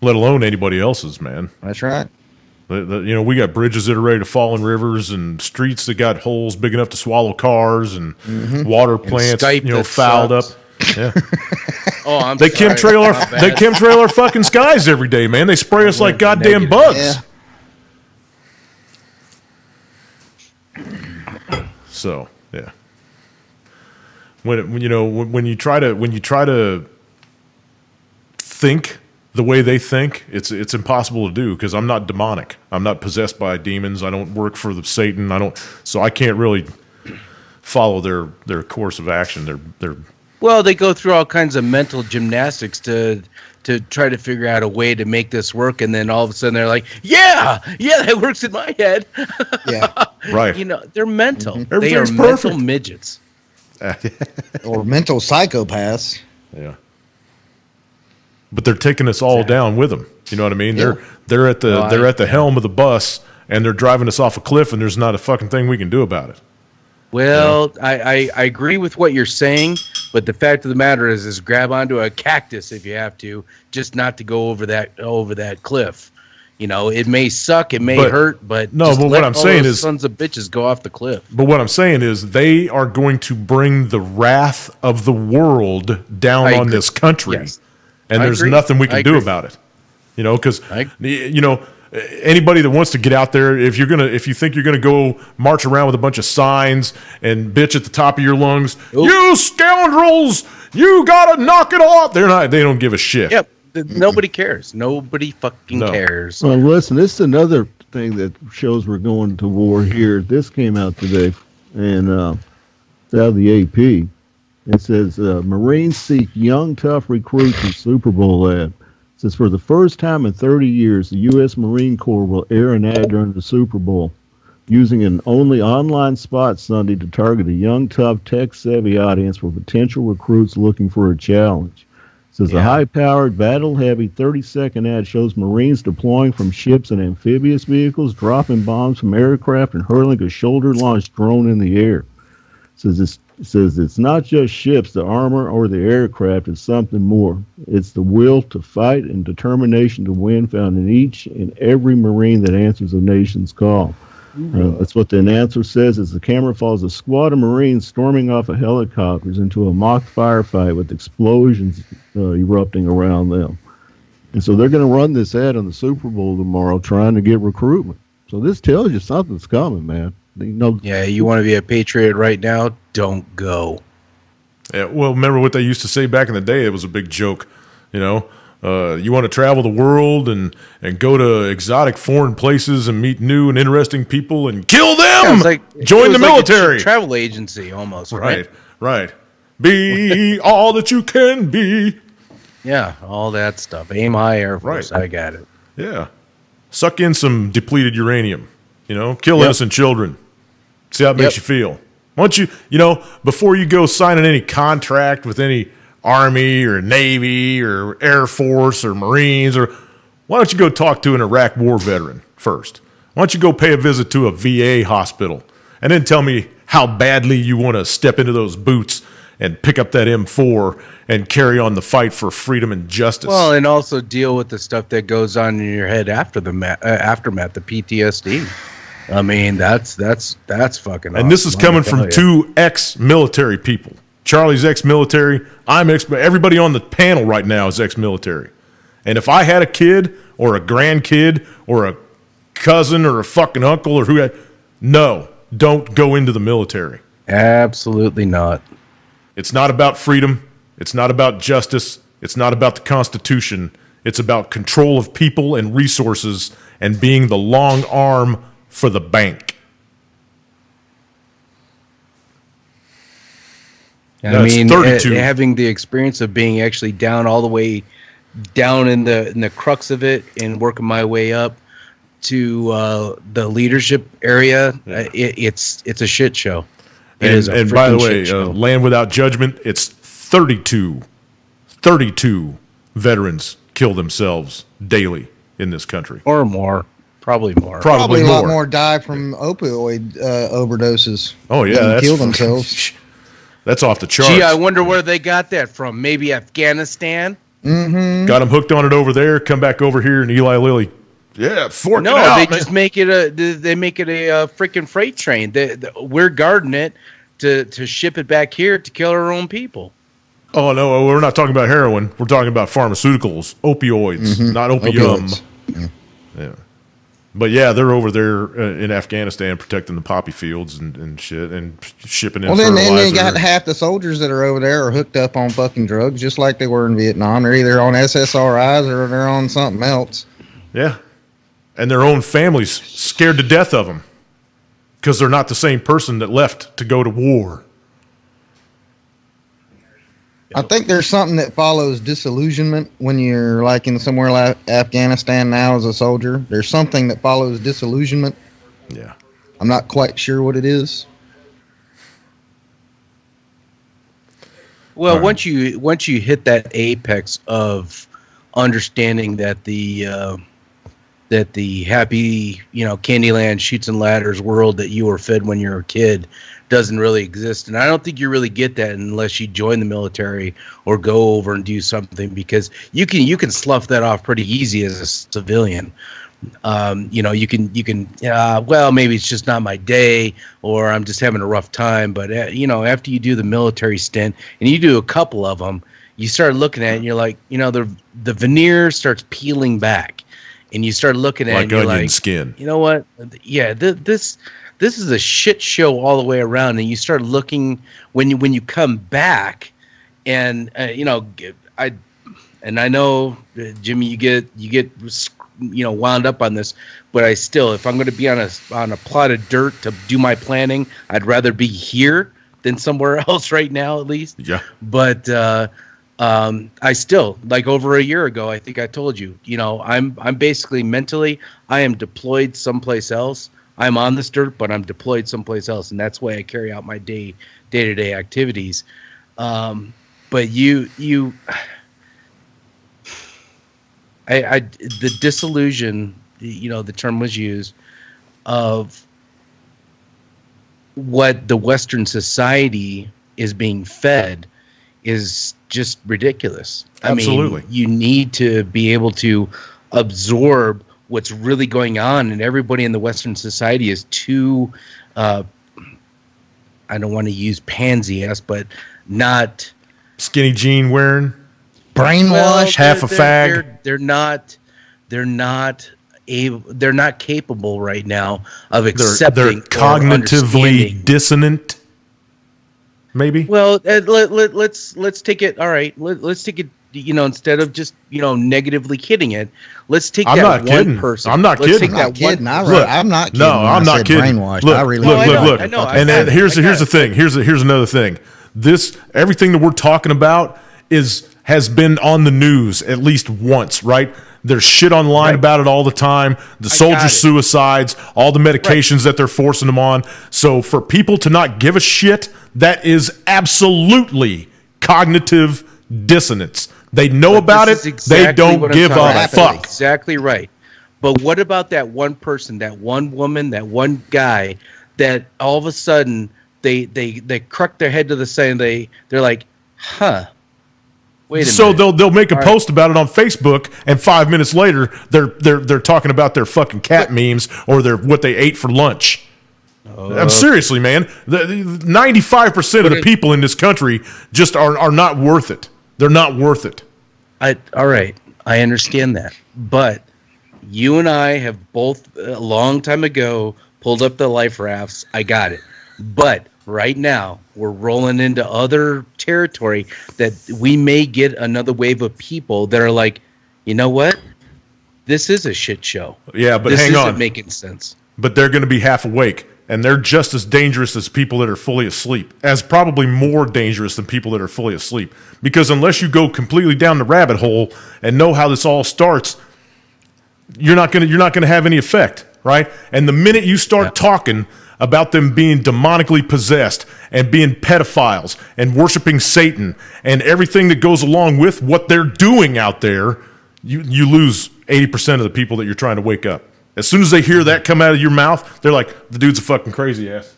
let alone anybody else's, man. That's right. We got bridges that are ready to fall in rivers and streets that got holes big enough to swallow cars and water plants, fouled up. Yeah. They chemtrail our fucking skies every day, man. They spray us like goddamn bugs. Yeah. So, yeah. When you try to think the way they think, it's impossible to do because I'm not demonic. I'm not possessed by demons. I don't work for Satan. So I can't really follow their course of action. Well, they go through all kinds of mental gymnastics to try to figure out a way to make this work, and then all of a sudden they're like, yeah, that works in my head. Yeah, right. They're mental. Mm-hmm. They are perfect. Mental midgets or mental psychopaths. Yeah. But they're taking us all down with them. You know what I mean? Yeah. They're at the helm of the bus, and they're driving us off a cliff, and there's not a fucking thing we can do about it. Well, I agree with what you're saying, but the fact of the matter is grab onto a cactus if you have to, just not to go over that cliff. It may suck, it may hurt, but what I'm saying is sons of bitches go off the cliff. But what I'm saying is they are going to bring the wrath of the world down on this country. Yes. And there's nothing we can do about it, because anybody that wants to get out there, if you think you're gonna go march around with a bunch of signs and bitch at the top of your lungs, you scoundrels, you gotta knock it off. They don't give a shit. Yep. Nobody cares. Nobody fucking cares. Well, listen, this is another thing that shows we're going to war here. This came out today, and it's out of the AP. It says Marines seek young, tough recruits in Super Bowl ad. It says for the first time in 30 years, the U.S. Marine Corps will air an ad during the Super Bowl, using an only online spot Sunday to target a young, tough, tech-savvy audience for potential recruits looking for a challenge. It says a high-powered, battle-heavy 30-second ad shows Marines deploying from ships and amphibious vehicles, dropping bombs from aircraft, and hurling a shoulder-launched drone in the air. It says it's not just ships, the armor, or the aircraft. It's something more. It's the will to fight and determination to win found in each and every Marine that answers a nation's call. That's what the announcer says as the camera follows a squad of Marines storming off of helicopters into a mock firefight with explosions erupting around them. And so they're going to run this ad on the Super Bowl tomorrow trying to get recruitment. So this tells you something's coming, man. You want to be a patriot right now? Don't go. Yeah, well, remember what they used to say back in the day? It was a big joke, you want to travel the world and go to exotic foreign places and meet new and interesting people and kill them. Join the military. Like a travel agency, almost. Right. Be all that you can be. Yeah, all that stuff. Aim high, Air Force. Right. I got it. Yeah. Suck in some depleted uranium. Kill innocent children. See how it makes you feel. Why don't you, before you go signing any contract with any Army or Navy or Air Force or Marines, why don't you go talk to an Iraq War veteran first? Why don't you go pay a visit to a VA hospital and then tell me how badly you want to step into those boots and pick up that M4 and carry on the fight for freedom and justice. Well, and also deal with the stuff that goes on in your head after the aftermath, the PTSD. I mean, that's fucking. And this is coming from two ex-military people. Charlie's ex-military. Everybody on the panel right now is ex-military. And if I had a kid or a grandkid or a cousin or a fucking uncle or no, don't go into the military. Absolutely not. It's not about freedom. It's not about justice. It's not about the Constitution. It's about control of people and resources and being the long arm for the bank. I mean, having the experience of being actually down all the way down in the crux of it and working my way up to the leadership area, it's a shit show. And by the way, Land Without Judgment, it's 32 veterans kill themselves daily in this country. Or more. Probably more. Probably a lot more die from opioid overdoses. Oh, yeah. Kill themselves. That's off the charts. Gee, I wonder where they got that from. Maybe Afghanistan? Mm-hmm. Got them hooked on it over there, come back over here, and Eli Lilly, fork it out. No, they just make it a freaking freight train. We're guarding it to ship it back here to kill our own people. Oh, no, we're not talking about heroin. We're talking about pharmaceuticals, opioids, not opium. Opioids. Yeah. But yeah, they're over there in Afghanistan protecting the poppy fields and shit and shipping in fertilizer. Well, then they got half the soldiers that are over there are hooked up on fucking drugs, just like they were in Vietnam. They're either on SSRIs or they're on something else. Yeah. And their own families scared to death of them because they're not the same person that left to go to war. I think there's something that follows disillusionment when you're like in somewhere like Afghanistan now as a soldier. There's something that follows disillusionment. Yeah. I'm not quite sure what it is. Well, once you hit that apex of understanding that the happy, Candyland shoots and ladders world that you were fed when you were a kid doesn't really exist. And I don't think you really get that unless you join the military or go over and do something, because you can slough that off pretty easy as a civilian. You can well, maybe it's just not my day, or I'm just having a rough time. But after you do the military stint and you do a couple of them, you start looking at it and you're like, the veneer starts peeling back. and you start looking at Like it, and you're onion like, skin. you know what? Yeah, this is a shit show all the way around. And you start looking when you come back, and I know Jimmy, you get wound up on this, but I still, if I'm going to be on a plot of dirt to do my planning, I'd rather be here than somewhere else right now, at least. Yeah. But I still, like over a year ago, I think I told you, I'm basically mentally, I am deployed someplace else. I'm on this dirt, but I'm deployed someplace else, and that's why I carry out my day-to-day activities. But the disillusion, the term was used, of what the Western society is being fed is just ridiculous. Absolutely. I mean, you need to be able to absorb what's really going on, and everybody in the Western society is too, I don't want to use pansy-esque, but not Skinny jean wearing. Brainwash. Half a fag. They're not capable right now of accepting. They're cognitively dissonant. Maybe. Well, let's take it. All right, let's take it. Instead of just negatively kidding it, let's take that one person. I'm not kidding. I'm not kidding. I'm not kidding. No, I'm not kidding. Brainwashed. Look, I really look. I know. And then here's the thing. Here's another thing. Everything that we're talking about has been on the news at least once, right? There's shit online about it all the time. The soldier suicides, all the medications that they're forcing them on. So for people to not give a shit, that is absolutely cognitive dissonance. They know about it. They don't give a fuck. Exactly right. But what about that one person, that one woman, that one guy that all of a sudden they crack their head to the side and they're like, huh. Wait a minute. So they'll make a post about it on Facebook, and 5 minutes later they're talking about their fucking cat memes or what they ate for lunch. I'm seriously, man. 95% of the people in this country just are not worth it. They're not worth it. All right, I understand that, but you and I have both a long time ago pulled up the life rafts. I got it, but right now we're rolling into other territory that we may get another wave of people that are like, you know what? This is a shit show. Yeah, but this hang on. Isn't making sense. But they're going to be half awake, and they're just as dangerous as people that are fully asleep, as probably more dangerous than people that are fully asleep. Because unless you go completely down the rabbit hole and know how this all starts, you're not going to have any effect, right? And the minute you start talking about them being demonically possessed and being pedophiles and worshiping Satan and everything that goes along with what they're doing out there, you lose 80% of the people that you're trying to wake up. As soon as they hear that come out of your mouth, they're like, the dude's a fucking crazy ass.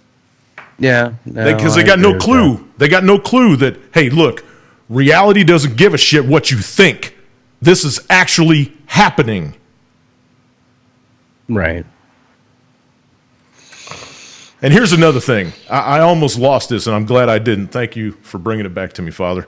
Yeah. Because they got no clue. They got no clue that, hey, look, reality doesn't give a shit what you think. This is actually happening. Right. And here's another thing. I almost lost this, and I'm glad I didn't. Thank you for bringing it back to me, Father.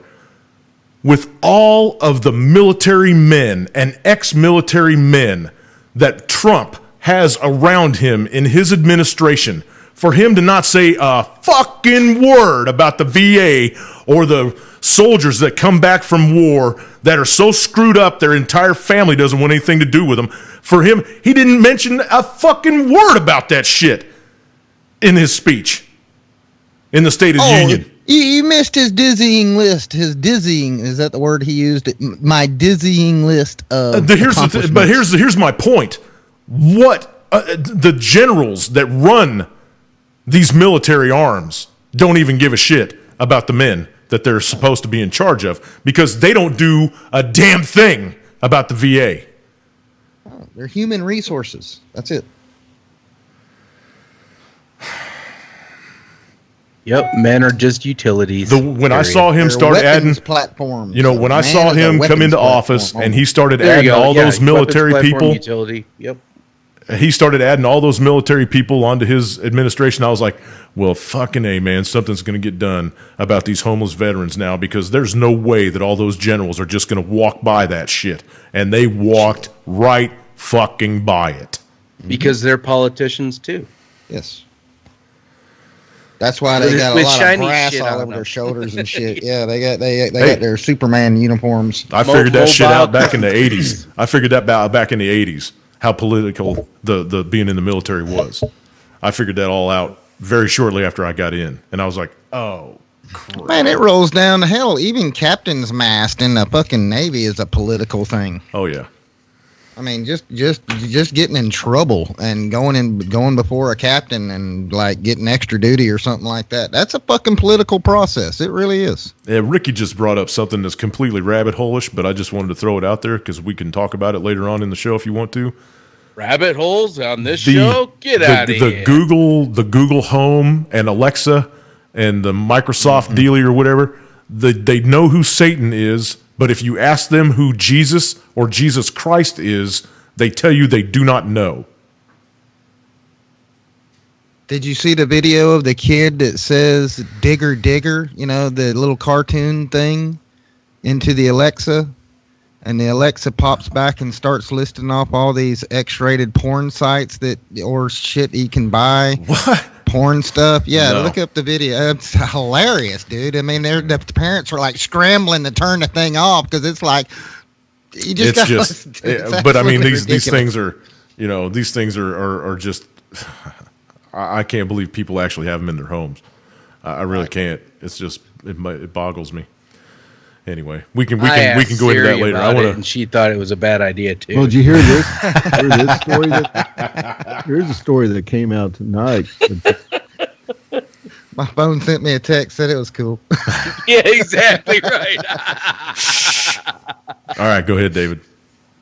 With all of the military men and ex-military men that Trump has around him in his administration, for him to not say a fucking word about the VA or the soldiers that come back from war that are so screwed up their entire family doesn't want anything to do with them, for him, he didn't mention a fucking word about that shit in his speech in the State of the Union. You missed his dizzying list. His dizzying, is that the word he used? My dizzying list of But here's my point. What the generals that run these military arms don't even give a shit about the men that they're supposed to be in charge of, because they don't do a damn thing about the VA. Oh, they're human resources. That's it. Yep, men are just utilities. When I saw him start adding platforms, when I saw him come into office and he started adding all those military people, utility. Yep. He started adding all those military people onto his administration. I was like, well, fucking A, man, something's going to get done about these homeless veterans now, because there's no way that all those generals are just going to walk by that shit. And they walked right fucking buy it. Because they're politicians too. Yes. That's why they got a With lot of shiny brass shit all on over them. their shoulders and shit. Yeah, they got their Superman uniforms. I figured that shit out mobile back in the 80s. I figured that back in the 80s, how political the being in the military was. I figured that all out very shortly after I got in. And I was like, oh, crap. Man, it rolls down to hell. Even captain's mast in the fucking Navy is a political thing. Oh, yeah. I mean, just getting in trouble and going before a captain and like getting extra duty or something like that. That's a fucking political process. It really is. Yeah, Ricky just brought up something that's completely rabbit hole-ish, but I just wanted to throw it out there because we can talk about it later on in the show if you want to. Rabbit holes on this show? Get out of here. The Google Home and Alexa and the Microsoft dealie or whatever, they know who Satan is, but if you ask them who Jesus or Jesus Christ is, they tell you they do not know. Did you see the video of the kid that says "Digger, Digger"? You know, the little cartoon thing into the Alexa, and the Alexa pops back and starts listing off all these X-rated porn sites or shit he can buy. What? Porn stuff. Yeah, No. Look up the video. It's hilarious, dude. I mean, the parents are like scrambling to turn the thing off because it's like you just got. But I mean, these things are, these things are just. I can't believe people actually have them in their homes. I really can't. It's just it boggles me. Anyway, we can go into that later. I want to, and she thought it was a bad idea too. Well, did you hear this? Hear this story? Here's a story that came out tonight. My phone sent me a text, said it was cool. Yeah, exactly right. All right, go ahead, David.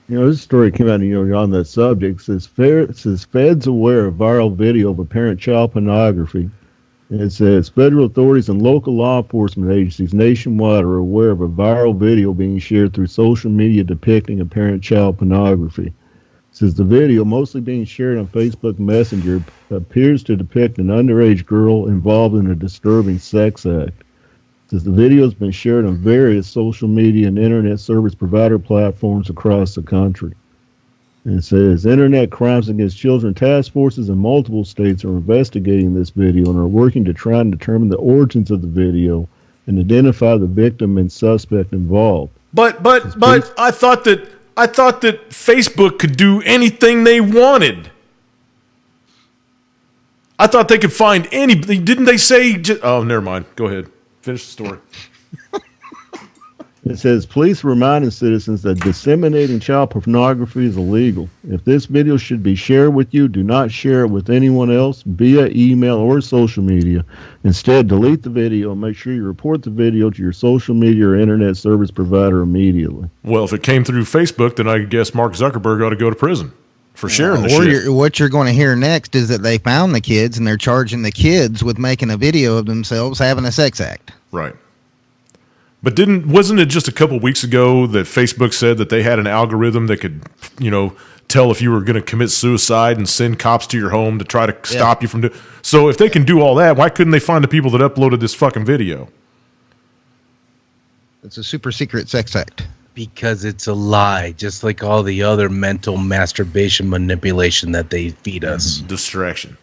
This story came out, on that subject. Says Feds aware of viral video of apparent child pornography. It says federal authorities and local law enforcement agencies nationwide are aware of a viral video being shared through social media depicting apparent child pornography. It says the video, mostly being shared on Facebook Messenger, appears to depict an underage girl involved in a disturbing sex act. It says the video has been shared on various social media and internet service provider platforms across the country. And it says Internet Crimes Against Children task forces in multiple states are investigating this video and are working to try and determine the origins of the video and identify the victim and suspect involved. But I thought that Facebook could do anything they wanted. I thought they could find any. Didn't they say? Oh, never mind. Go ahead. Finish the story. It says, police reminding citizens that disseminating child pornography is illegal. If this video should be shared with you, do not share it with anyone else via email or social media. Instead, delete the video and make sure you report the video to your social media or internet service provider immediately. Well, if it came through Facebook, then I guess Mark Zuckerberg ought to go to prison for sharing the shit. What you're going to hear next is that they found the kids and they're charging the kids with making a video of themselves having a sex act. Right. But wasn't it just a couple weeks ago that Facebook said that they had an algorithm that could, tell if you were going to commit suicide and send cops to your home to try to stop you from doing? So if they can do all that, why couldn't they find the people that uploaded this fucking video? It's a super secret sex act. Because it's a lie, just like all the other mental masturbation manipulation that they feed us. Distraction.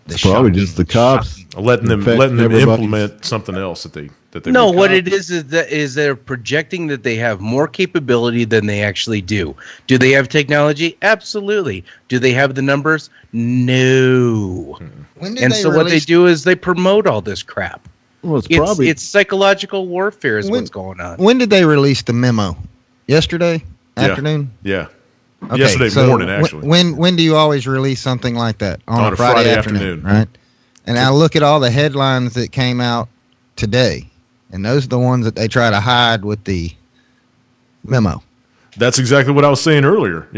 It's probably just the cops letting them implement something else that they. No, what it is they're projecting that they have more capability than they actually do. Do they have technology? Absolutely. Do they have the numbers? No. And so what they do is they promote all this crap. Well, it's psychological warfare is what's going on. When did they release the memo? Yesterday afternoon? Yeah. Okay, yesterday morning, actually. When do you always release something like that? On a Friday afternoon, right? And I look at all the headlines that came out today, and those are the ones that they try to hide with the memo. That's exactly what I was saying earlier.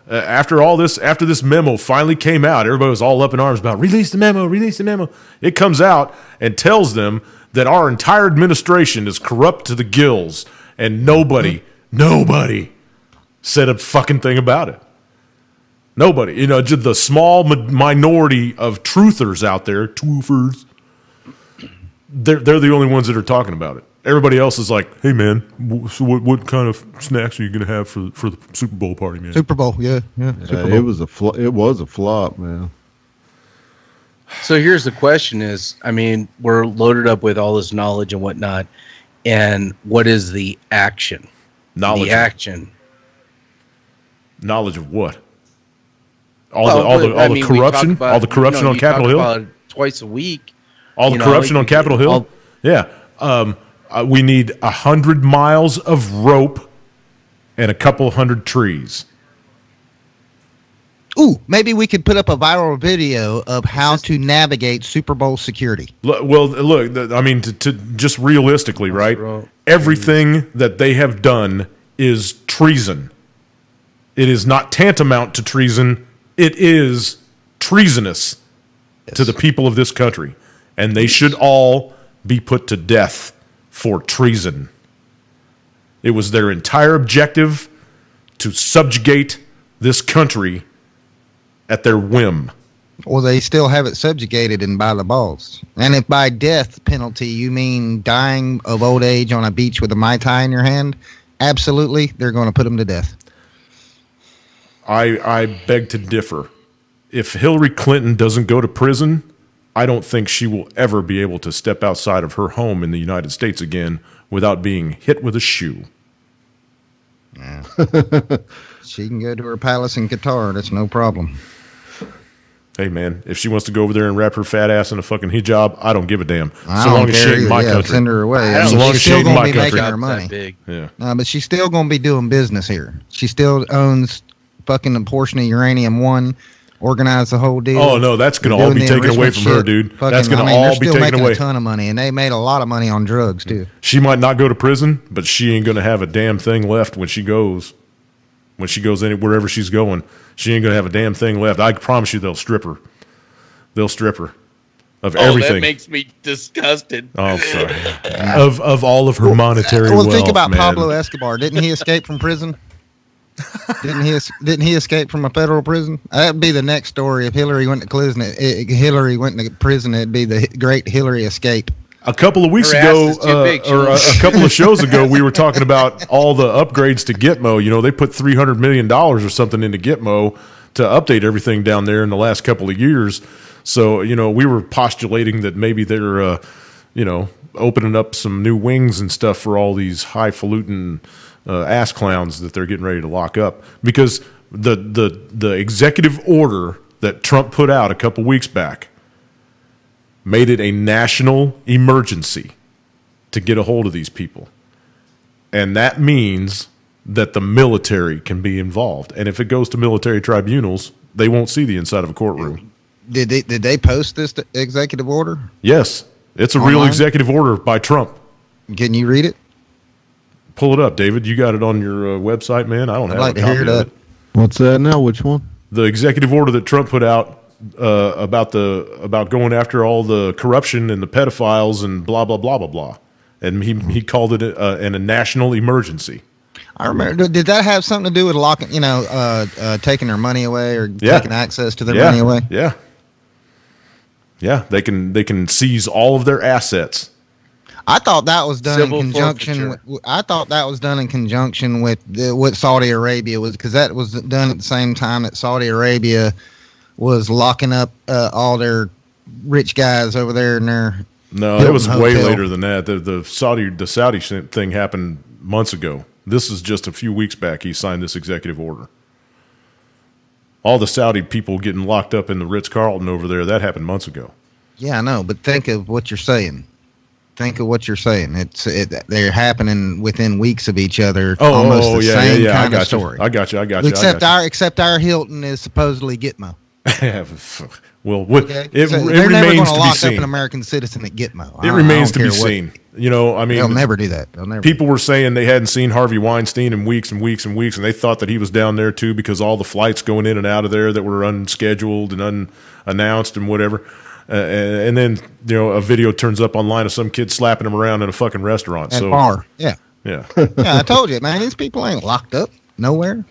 After this memo finally came out, everybody was all up in arms about release the memo. It comes out and tells them that our entire administration is corrupt to the gills, and nobody said a fucking thing about it. Nobody. Just the small minority of truthers out there, they're the only ones that are talking about it. Everybody else is like, hey, man, so what kind of snacks are you going to have for the Super Bowl party, man? Super Bowl, yeah. It was a flop, man. So here's the question is, I mean, we're loaded up with all this knowledge and whatnot, and what is the action? Knowledge. The action. Knowledge of what? All the corruption? All the corruption on Capitol Hill? About it twice a week. All the corruption on Capitol Hill? Yeah. We need 100 miles of rope and a couple hundred trees. Ooh, maybe we could put up a viral video of how to navigate Super Bowl security. Well, look, I mean, to just realistically, right? Everything that they have done is treason. It is not tantamount to treason. It is treasonous to the people of this country. And they should all be put to death for treason. It was their entire objective to subjugate this country at their whim. Well, they still have it subjugated and by the balls. And if by death penalty you mean dying of old age on a beach with a Mai Tai in your hand, absolutely, they're going to put them to death. I beg to differ. If Hillary Clinton doesn't go to prison, I don't think she will ever be able to step outside of her home in the United States again without being hit with a shoe. Yeah. She can go to her palace in Qatar. That's no problem. Hey, man, if she wants to go over there and wrap her fat ass in a fucking hijab, I don't give a damn. So long as she ain't in my country. Send her away. As long as she ain't in my country. Her money. Yeah. But she's still going to be doing business here. She still owns fucking a portion of Uranium One, organize the whole deal. Oh, no, that's going to all be taken away from her, dude. That's going to all be taken away. They're still making a ton of money, and they made a lot of money on drugs, too. She might not go to prison, but she ain't going to have a damn thing left when she goes. When she goes wherever she's going, she ain't going to have a damn thing left. I promise you they'll strip her. They'll strip her of everything. That makes me disgusted. Oh, I'm sorry. of all of her monetary wealth, think about man. Pablo Escobar. Didn't he escape from prison? Didn't he escape from a federal prison? That'd be the next story. If Hillary went to prison, it'd be the great Hillary escape. A couple of weeks ago, or a couple of shows ago, we were talking about all the upgrades to Gitmo. You know, they put $300 million or something into Gitmo to update everything down there in the last couple of years. So, you know, we were postulating that maybe they're, opening up some new wings and stuff for all these highfalutin ass clowns that they're getting ready to lock up. Because the executive order that Trump put out a couple weeks back made it a national emergency to get a hold of these people. And that means that the military can be involved. And if it goes to military tribunals, they won't see the inside of a courtroom. Did they post this executive order? Yes. It's a online? real executive order by Trump. Can you read it? Pull it up, David. You got it on your website, man? I don't have a copy of it. What's that now? Which one? The executive order that Trump put out about going after all the corruption and the pedophiles and blah, blah, blah, blah, blah. And he called it a national emergency. I remember. Did that have something to do with locking, taking their money away or taking access to their money away? Yeah. Yeah, they can seize all of their assets. I thought that was done Civil in conjunction. I thought that was done in conjunction with what Saudi Arabia was, because that was done at the same time that Saudi Arabia was locking up all their rich guys over there in their. No, it was way later than that. The Saudi thing happened months ago. This is just a few weeks back. He signed this executive order. All the Saudi people getting locked up in the Ritz-Carlton over there, that happened months ago. Yeah, I know, but think of what you're saying. They're happening within weeks of each other. Almost the same kind of story. I got you. Except our Hilton is supposedly Gitmo. Well, okay? It they're remains never going to to be lock seen. up an American citizen at Gitmo. It remains to be seen. You know, I mean, they'll never do that. People were saying they hadn't seen Harvey Weinstein in weeks and weeks and weeks, and they thought that he was down there too because all the flights going in and out of there that were unscheduled and unannounced and whatever. And then, a video turns up online of some kid slapping him around in a fucking restaurant. At bar. Yeah. Yeah. Yeah, I told you, man. These people ain't locked up nowhere.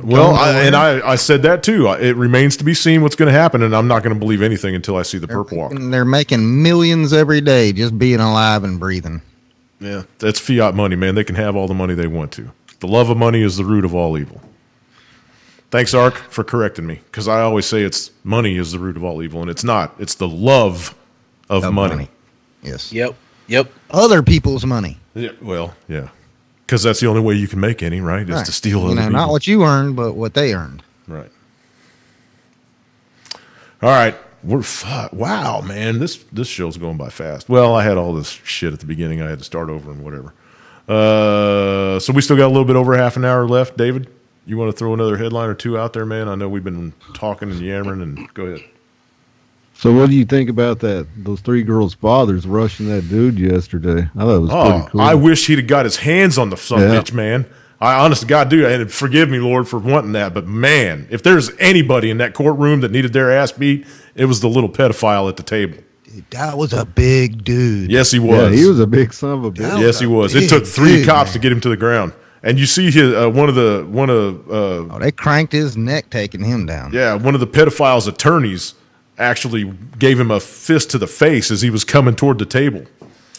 Well, I said that too. It remains to be seen what's going to happen, and I'm not going to believe anything until I see the perp walk. They're making millions every day just being alive and breathing. Yeah, that's fiat money, man. They can have all the money they want to. The love of money is the root of all evil. Thanks, Ark, for correcting me, because I always say it's money is the root of all evil, and it's not. It's the love of money. Yes. Yep. Other people's money. Yeah, well, yeah, because that's the only way you can make any, right? Is to steal other people. Not what you earned, but what they earned. Right. All right. Wow, man, this show's going by fast. Well, I had all this shit at the beginning. I had to start over and whatever. So we still got a little bit over half an hour left. David, you want to throw another headline or two out there, man? I know we've been talking and yammering, and go ahead. So what do you think about that? Those 3 girls' fathers rushing that dude yesterday. I thought it was pretty cool. I wish he'd have got his hands on the son bitch, man. I honest to God do. And forgive me, Lord, for wanting that. But, man, if there's anybody in that courtroom that needed their ass beat, it was the little pedophile at the table. Dude, that was a big dude. Yes, he was. Yeah, he was a big son of a bitch. Yes, he was. It took 3 cops to get him to the ground. And you see his, they cranked his neck taking him down. Yeah, one of the pedophile's attorneys actually gave him a fist to the face as he was coming toward the table.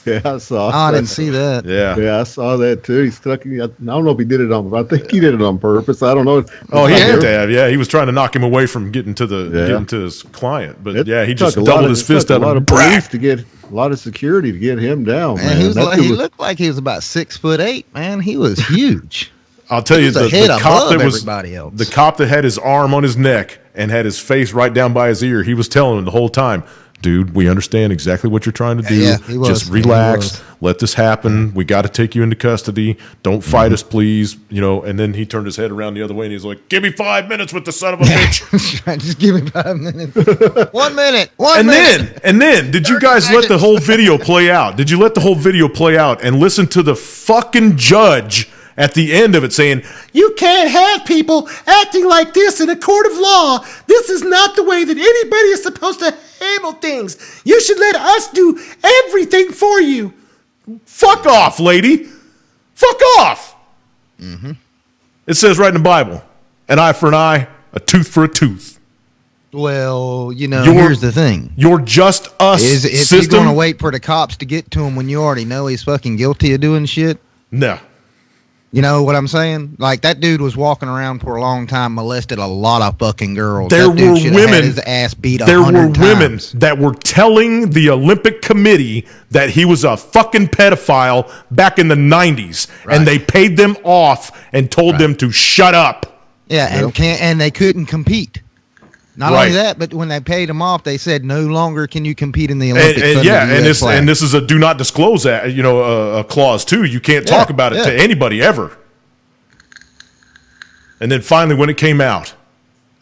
Yeah, I saw. I didn't see that. Yeah, I saw that too. He stuck. I don't know if he did it on. I think he did it on purpose. I don't know. Oh, he had to have. Yeah, he was trying to knock him away from getting to his client. But he just doubled his fist at him. A lot of police to get a lot of security to get him down. Man, he looked like he was about 6'8". Man, he was huge. I'll tell you, the cop that was everybody else. The cop that had his arm on his neck and had his face right down by his ear. He was telling him the whole time, dude, we understand exactly what you're trying to do. Yeah, he was. Just relax. Let this happen. We got to take you into custody. Don't fight us, please. And then he turned his head around the other way and he's like, give me 5 minutes with the son of a bitch. Just give me 5 minutes. 1 minute. And then, did you guys let the whole video play out? Did you let the whole video play out and listen to the fucking judge at the end of it saying, you can't have people acting like this in a court of law. This is not the way that anybody is supposed to handle things. You should let us do everything for you. Fuck off, lady. Fuck off. Mm-hmm. It says right in the Bible, an eye for an eye, a tooth for a tooth. Well, here's the thing. Your just us is he going to wait for the cops to get to him when you already know he's fucking guilty of doing shit? No. You know what I'm saying? Like, that dude was walking around for a long time, molested a lot of fucking girls. There were women. Had his ass beat 100 There were women times. that were telling the Olympic Committee that he was a fucking pedophile back in the 90s, and they paid them off and told them to shut up. Yeah, and they couldn't compete. Not only that, but when they paid them off, they said no longer can you compete in the Olympics. And this is a do not disclose a clause too. You can't talk about it to anybody ever. And then finally, when it came out,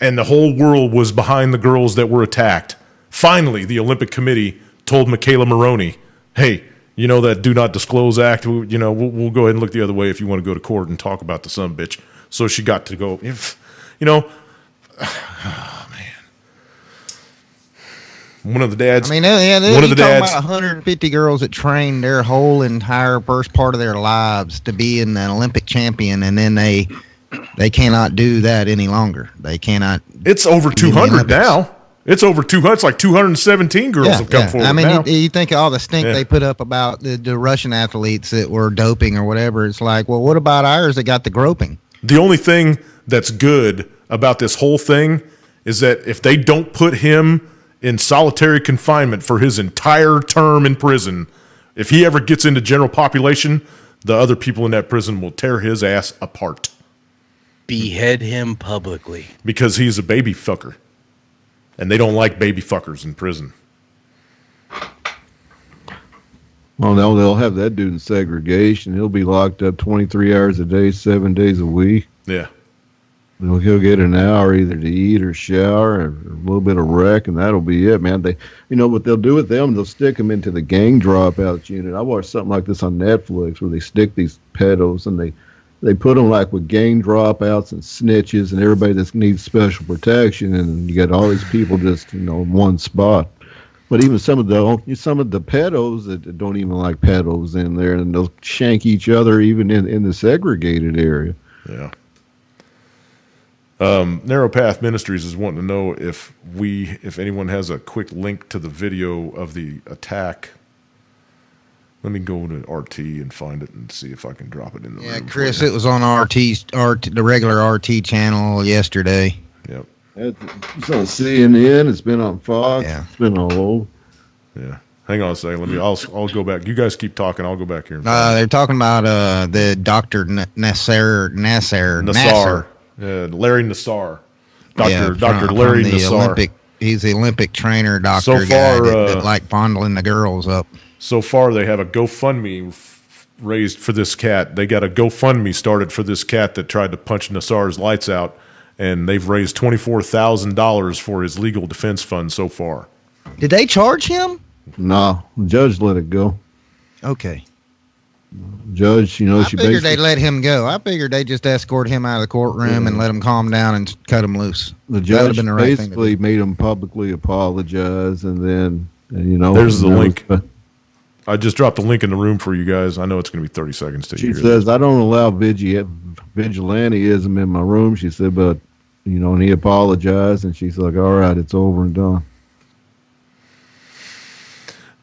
and the whole world was behind the girls that were attacked, finally the Olympic Committee told Michaela Maroney, "Hey, that do not disclose act. We'll go ahead and look the other way if you want to go to court and talk about the son bitch." So she got to go. One of the dads. I mean, one of the dads. Talking about 150 girls that trained their whole entire first part of their lives to be an Olympic champion, and then they cannot do that any longer. They cannot. It's over 200 now. It's over 200. It's like 217 girls have come forward. I mean, now. You think of all the stink they put up about the Russian athletes that were doping or whatever. It's like, well, what about ours that got the groping? The only thing that's good about this whole thing is that if they don't put him in solitary confinement for his entire term in prison, if he ever gets into general population, the other people in that prison will tear his ass apart. Behead him publicly. Because he's a baby fucker. And they don't like baby fuckers in prison. Well, no, they'll have that dude in segregation. He'll be locked up 23 hours a day, 7 days a week. Yeah. He'll get an hour either to eat or shower or a little bit of rec, and that'll be it, man. What they'll do with them, they'll stick them into the gang dropouts unit. I watched something like this on Netflix where they stick these pedos and they put them like with gang dropouts and snitches and everybody that needs special protection, and you got all these people just in one spot. But even some of the pedos that don't even like pedos in there, and they'll shank each other even in the segregated area. Yeah. Narrow Path Ministries is wanting to know if anyone has a quick link to the video of the attack Let me go to RT and find it and see if I can drop it in the room. Yeah, Chris, it was on the regular RT channel yesterday. Yep. It's on CNN. It's been on Fox. Yeah. It's been all over. Yeah. Hang on a second. I'll go back. You guys keep talking. I'll go back here. And find They're talking about the Dr. Nasser. Nassar. Larry Nassar. Dr. Larry Nassar. Olympic, he's the Olympic trainer doctor So far, that like fondling the girls up. So far, they have a GoFundMe raised for this cat. They got a GoFundMe started for this cat that tried to punch Nassar's lights out, and they've raised $24,000 for his legal defense fund so far. Did they charge him? No, the judge let it go. Okay. Judge, I figured they let him go. I figured they just escort him out of the courtroom and let him calm down and cut him loose. The judge basically made him publicly apologize, and then, There's the link. I just dropped the link in the room for you guys. I know it's going to be 30 seconds to She says, I don't allow vigilanteism in my room. She said, but, and he apologized, and she's like, all right, it's over and done.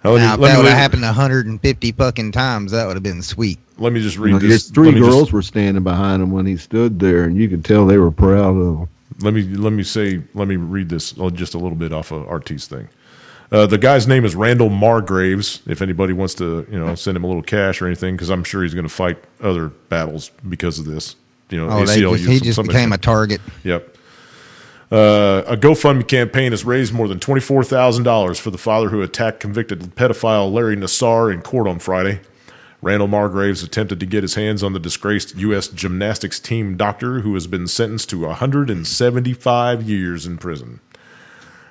Now, if that would have happened 150 fucking times, that would have been sweet. Let me just read this. Three girls were standing behind him when he stood there, and you could tell they were proud of him. Let me read this just a little bit off of RT's thing. The guy's name is Randall Margraves. If anybody wants to, send him a little cash or anything, because I'm sure he's going to fight other battles because of this. He just became a target. Yep. A GoFundMe campaign has raised more than $24,000 for the father who attacked convicted pedophile Larry Nassar in court on Friday. Randall Margraves attempted to get his hands on the disgraced U.S. gymnastics team doctor who has been sentenced to 175 years in prison.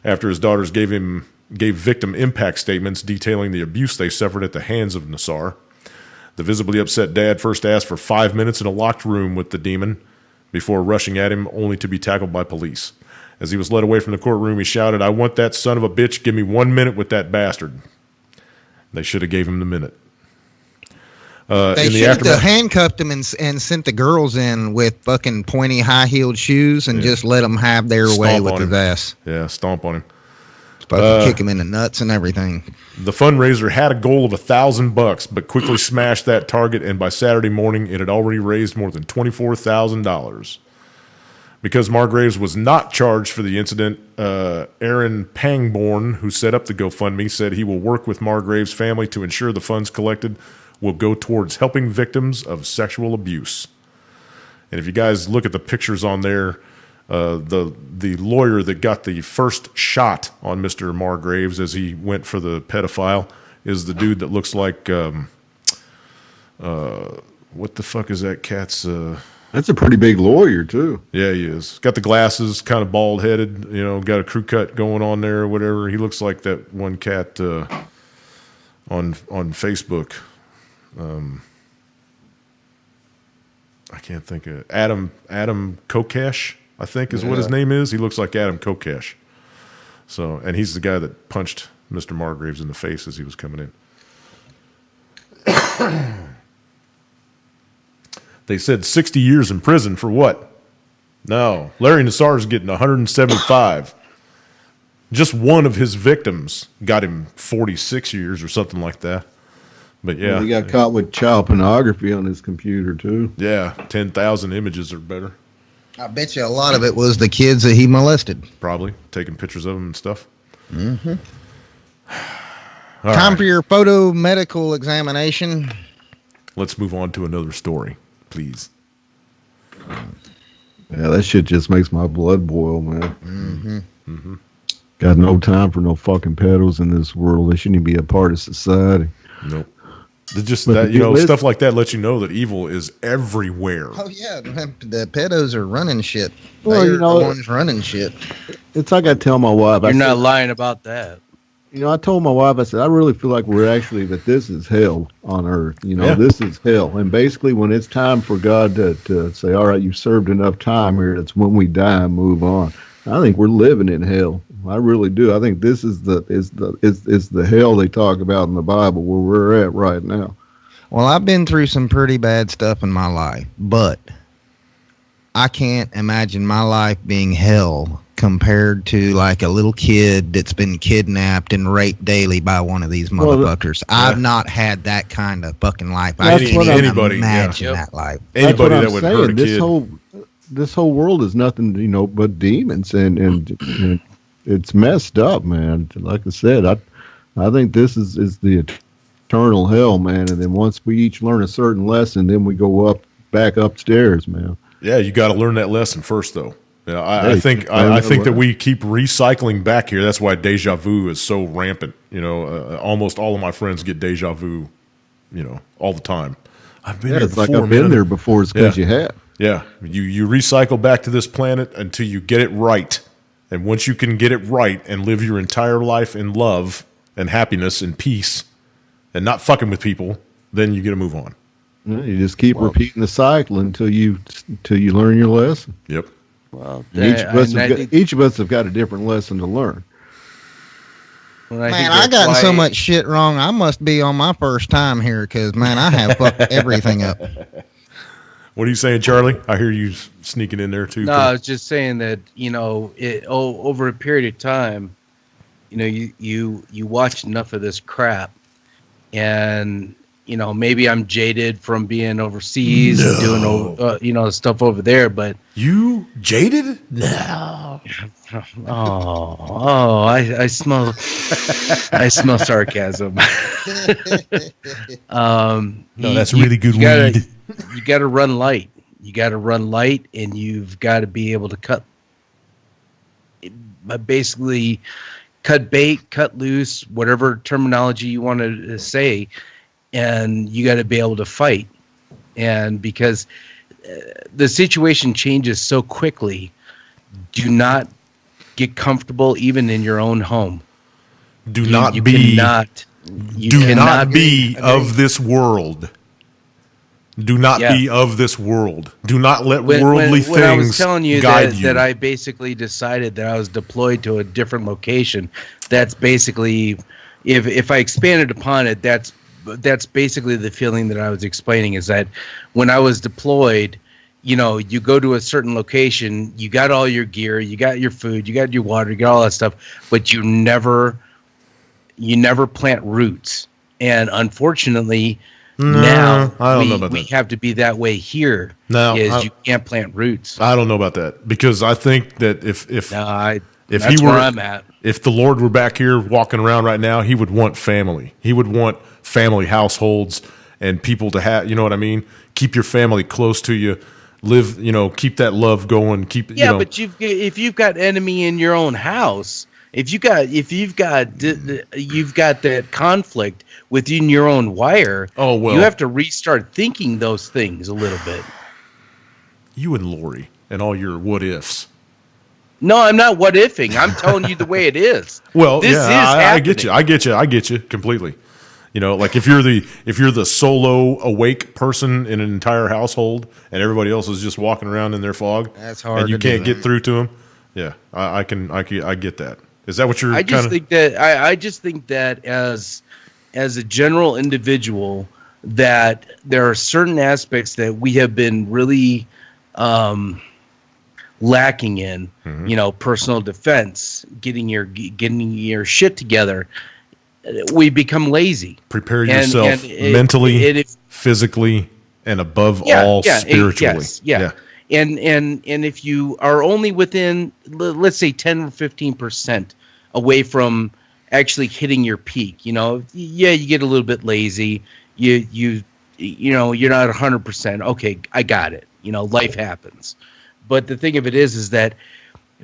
After his daughters gave victim impact statements detailing the abuse they suffered at the hands of Nassar. The visibly upset dad first asked for 5 minutes in a locked room with the demon before rushing at him, only to be tackled by police. As he was led away from the courtroom, he shouted, "I want that son of a bitch. Give me 1 minute with that bastard." They should have gave him the minute. They should have handcuffed him and sent the girls in with fucking pointy high-heeled shoes and just let them have their way with his ass. Yeah, stomp on him. Kick him in the nuts and everything. The fundraiser had a goal of $1,000, but quickly smashed that target, and by Saturday morning, it had already raised more than $24,000. Because Margraves was not charged for the incident, Aaron Pangborn, who set up the GoFundMe, said he will work with Margraves' family to ensure the funds collected will go towards helping victims of sexual abuse. And if you guys look at the pictures on there, the lawyer that got the first shot on Mr. Margraves as he went for the pedophile is the dude that looks like what the fuck is that cat's That's a pretty big lawyer too. Yeah, he is. Got the glasses, kind of bald headed, got a crew cut going on there or whatever. He looks like that one cat on Facebook. I can't think of it. Adam Kokesh, I think is what his name is. He looks like Adam Kokesh. So, and he's the guy that punched Mr. Margraves in the face as he was coming in. They said 60 years in prison for what? No, Larry Nassar is getting 175. Just one of his victims got him 46 years or something like that. But yeah, he got caught with child pornography on his computer too. Yeah, 10,000 images or better. I bet you a lot of it was the kids that he molested. Probably taking pictures of them and stuff. Mm-hmm. Time for your photo medical examination. Let's move on to another story, please. Yeah, that shit just makes my blood boil, man. Mm-hmm. Mm-hmm. Got no time for no fucking pedos in this world. They shouldn't even be a part of society. Nope. Just that, stuff like that lets you know that evil is everywhere. Oh yeah, the pedos are running shit. Well, They're the ones running shit. It's like I tell my wife. You're not lying about that. I told my wife, I said, I really feel like that this is hell on earth. This is hell. And basically when it's time for God to say, all right, you've served enough time here, that's when we die and move on. I think we're living in hell. I really do. I think this is the hell they talk about in the Bible where we're at right now. Well, I've been through some pretty bad stuff in my life, but I can't imagine my life being hell compared to like a little kid that's been kidnapped and raped daily by one of these motherfuckers. I've not had that kind of fucking life. I can't even imagine that life. Anybody that would hurt a kid. This whole world is nothing, but demons, and it's messed up, man. Like I said, I think this is the eternal hell, man. And then once we each learn a certain lesson, then we go back upstairs, man. Yeah, you got to learn that lesson first, though. I think that we keep recycling back here. That's why deja vu is so rampant. Almost all of my friends get deja vu, all the time. I've been there it's before, like I've been there before. It's because you have. Yeah, you recycle back to this planet until you get it right. And once you can get it right and live your entire life in love and happiness and peace and not fucking with people, then you get to move on. Yeah, you just keep repeating the cycle until you learn your lesson. Yep. Well, each of us have got a different lesson to learn. Well, I gotten so much shit wrong. I must be on my first time here because, man, I have fucked everything up. What are you saying, Charlie? I hear you sneaking in there too. No, I was just saying that over a period of time, you watch enough of this crap, and maybe I'm jaded from being overseas and doing stuff over there. But you jaded? No. I smell sarcasm. No, that's really good weed. You got to run light. And you've got to be able to cut bait, cut loose, whatever terminology you want to say, and you got to be able to fight. And because the situation changes so quickly, do not get comfortable even in your own home. Do not be of this world. Do not be of this world. Do not let worldly things guide you. When I was telling you that I basically decided that I was deployed to a different location, that's basically, if I expanded upon it, that's basically the feeling that I was explaining, is that when I was deployed, you go to a certain location, you got all your gear, you got your food, you got your water, you got all that stuff, but you never plant roots. And unfortunately, now I don't know about we that. have to be that way here. No, you can't plant roots. I don't know about that, because I think that if that's where I'm at. If the Lord were back here walking around right now, he would want family. He would want family households and people to have, you know what I mean? Keep your family close to you. Live, keep that love going. But if you've got enemy in your own house, if you've got that conflict within your own wire, you have to restart thinking those things a little bit. You and Lori and all your what ifs. No, I'm not what ifing. I'm telling you the way it is. Well, I get you completely. Like if you're the solo awake person in an entire household and everybody else is just walking around in their fog, that's hard. And you can't get through to them. Yeah, I get that. Is that what you're? I just think that as a general individual, that there are certain aspects that we have been really lacking in. Mm-hmm. Personal defense, getting your shit together. We become lazy. Prepare yourself mentally, physically, and above all, spiritually. Yeah. And if you are only within, let's say, 10 or 15% away from actually hitting your peak, you get a little bit lazy. You're not 100%. Okay, I got it. Life happens. But the thing of it is that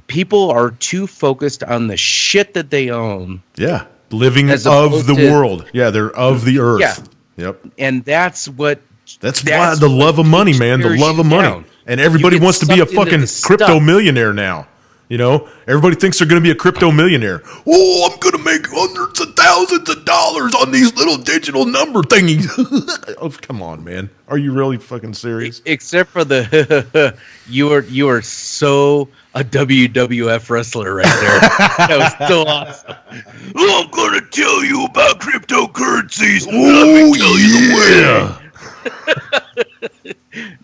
people are too focused on the shit that they own. Yeah. Living of the world. Yeah, they're of the earth. Yeah. Yep. And that's why the love of money, man. The love of money. And everybody wants to be a fucking crypto millionaire now. Everybody thinks they're going to be a crypto millionaire. Oh, I'm going to make hundreds of thousands of dollars on these little digital number thingies. Oh, come on, man. Are you really fucking serious? Except for you are so a WWF wrestler right there. That was so awesome. Oh, I'm going to tell you about cryptocurrencies. Oh, yeah.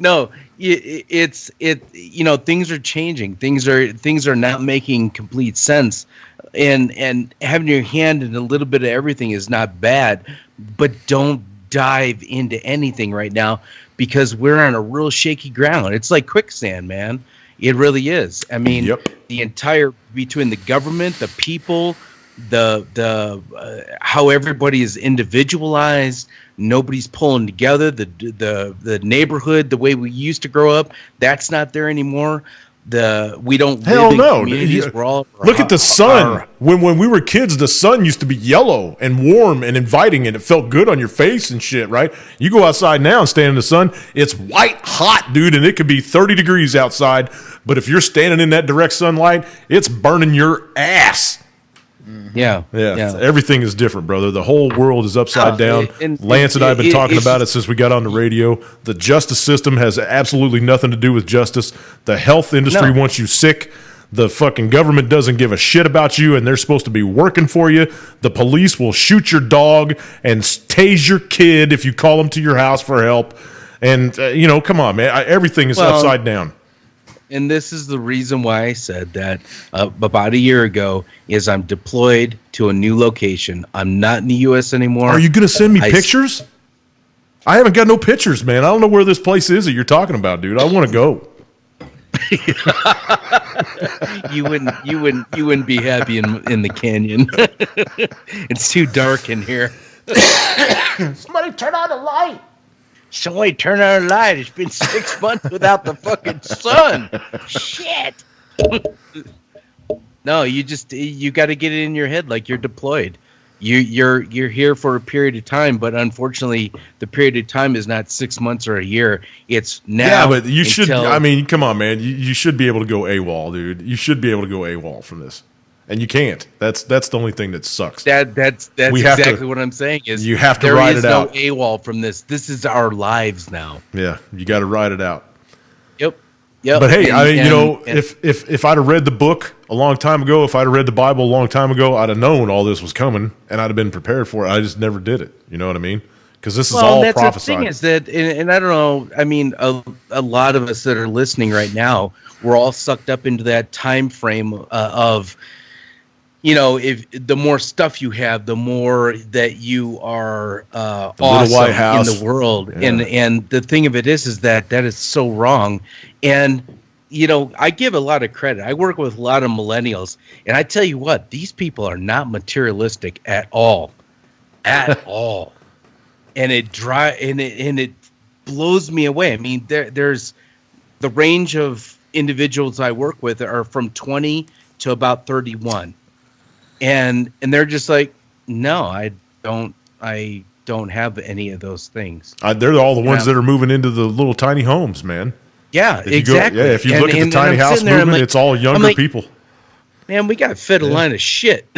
No, things are changing. Things are not making complete sense, and having your hand in a little bit of everything is not bad, but don't dive into anything right now because we're on a real shaky ground. It's like quicksand, man. It really is. I mean, the entire between the government, the people, the how everybody is individualized. Nobody's pulling together. The neighborhood, the way we used to grow up, that's not there anymore. We don't Hell live in no. communities. We're all Look at the sun. When we were kids, the sun used to be yellow and warm and inviting, and it felt good on your face and shit, right? You go outside now and stand in the sun, it's white hot, dude, and it could be 30 degrees outside. But if you're standing in that direct sunlight, it's burning your ass. Yeah. Everything is different, brother. The whole world is upside down. Lance and I have been talking about it since we got on the radio. The justice system has absolutely nothing to do with justice. The health industry wants you sick. The fucking government doesn't give a shit about you, and they're supposed to be working for you. The police will shoot your dog and tase your kid if you call them to your house for help. And, come on, man. Everything is upside down. And this is the reason why I said that about a year ago is I'm deployed to a new location. I'm not in the U.S. anymore. Are you going to send me pictures? I haven't got no pictures, man. I don't know where this place is that you're talking about, dude. I want to go. You wouldn't be happy in the canyon. It's too dark in here. Somebody turn on the light. Somebody turn on a light. It's been 6 months without the fucking sun. Shit. No, you got to get it in your head like you're deployed. You're here for a period of time, but unfortunately, the period of time is not 6 months or a year. It's now. Yeah, but you should. I mean, come on, man. You should be able to go AWOL, dude. You should be able to go AWOL from this. And you can't. That's the only thing that sucks. That's exactly what I'm saying. Is you have to ride it out. There is no AWOL from this. This is our lives now. Yeah, you got to ride it out. Yep. But hey, if I'd have read the book a long time ago, if I'd have read the Bible a long time ago, I'd have known all this was coming, and I'd have been prepared for it. I just never did it. You know what I mean? Because this is all prophesied. That's the thing is that, and I don't know. I mean, a lot of us that are listening right now, we're all sucked up into that time frame of. If the more stuff you have, the more that you are awesome in the world. Yeah. And the thing of it is that is so wrong. And, I give a lot of credit. I work with a lot of millennials. And I tell you what, these people are not materialistic at all. At all. And it blows me away. I mean, there's the range of individuals I work with are from 20 to about 31. And they're just like, no, I don't have any of those things. They're all the ones that are moving into the little tiny homes, man. Yeah, exactly. If you look at the tiny house movement, it's all younger people. Man, we got fed a line of shit.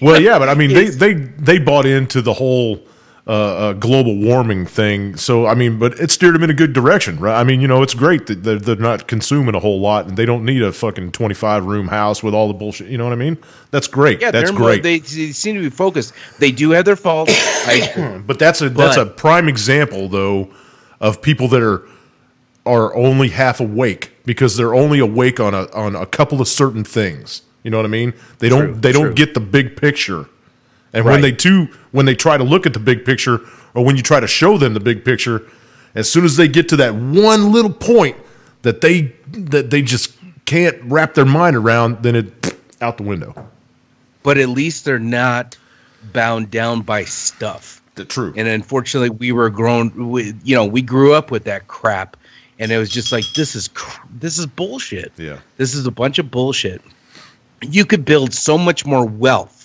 Well, yeah, but I mean, they bought into the whole global warming thing. So, I mean, but it steered them in a good direction, right? I mean, it's great that they're not consuming a whole lot, and they don't need a fucking 25-room house with all the bullshit. You know what I mean? That's great. Yeah, that's great. They seem to be focused. They do have their faults. But that's a prime example, though, of people that are only half awake because they're only awake on a couple of certain things. You know what I mean? They don't get the big picture. And when they try to look at the big picture, or when you try to show them the big picture, as soon as they get to that one little point that they just can't wrap their mind around, then it out the window. But at least they're not bound down by stuff. True. And unfortunately, we grew up with that crap, and it was just like, this is bullshit. Yeah. This is a bunch of bullshit. You could build so much more wealth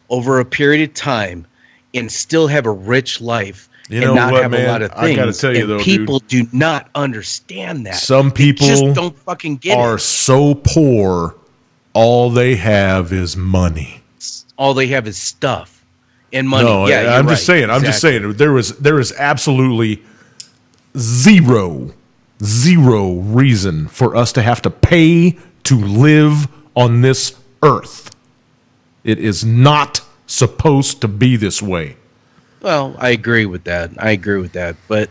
over a period of time and still have a rich life and not have a lot of things. I gotta tell you, though, people do not understand that. Some people just don't fucking get are so poor, all they have is money. All they have is stuff and money. No, yeah, I'm just saying. I'm just saying. There is absolutely zero reason for us to have to pay to live on this earth. It is not supposed to be this way. Well, I agree with that. But,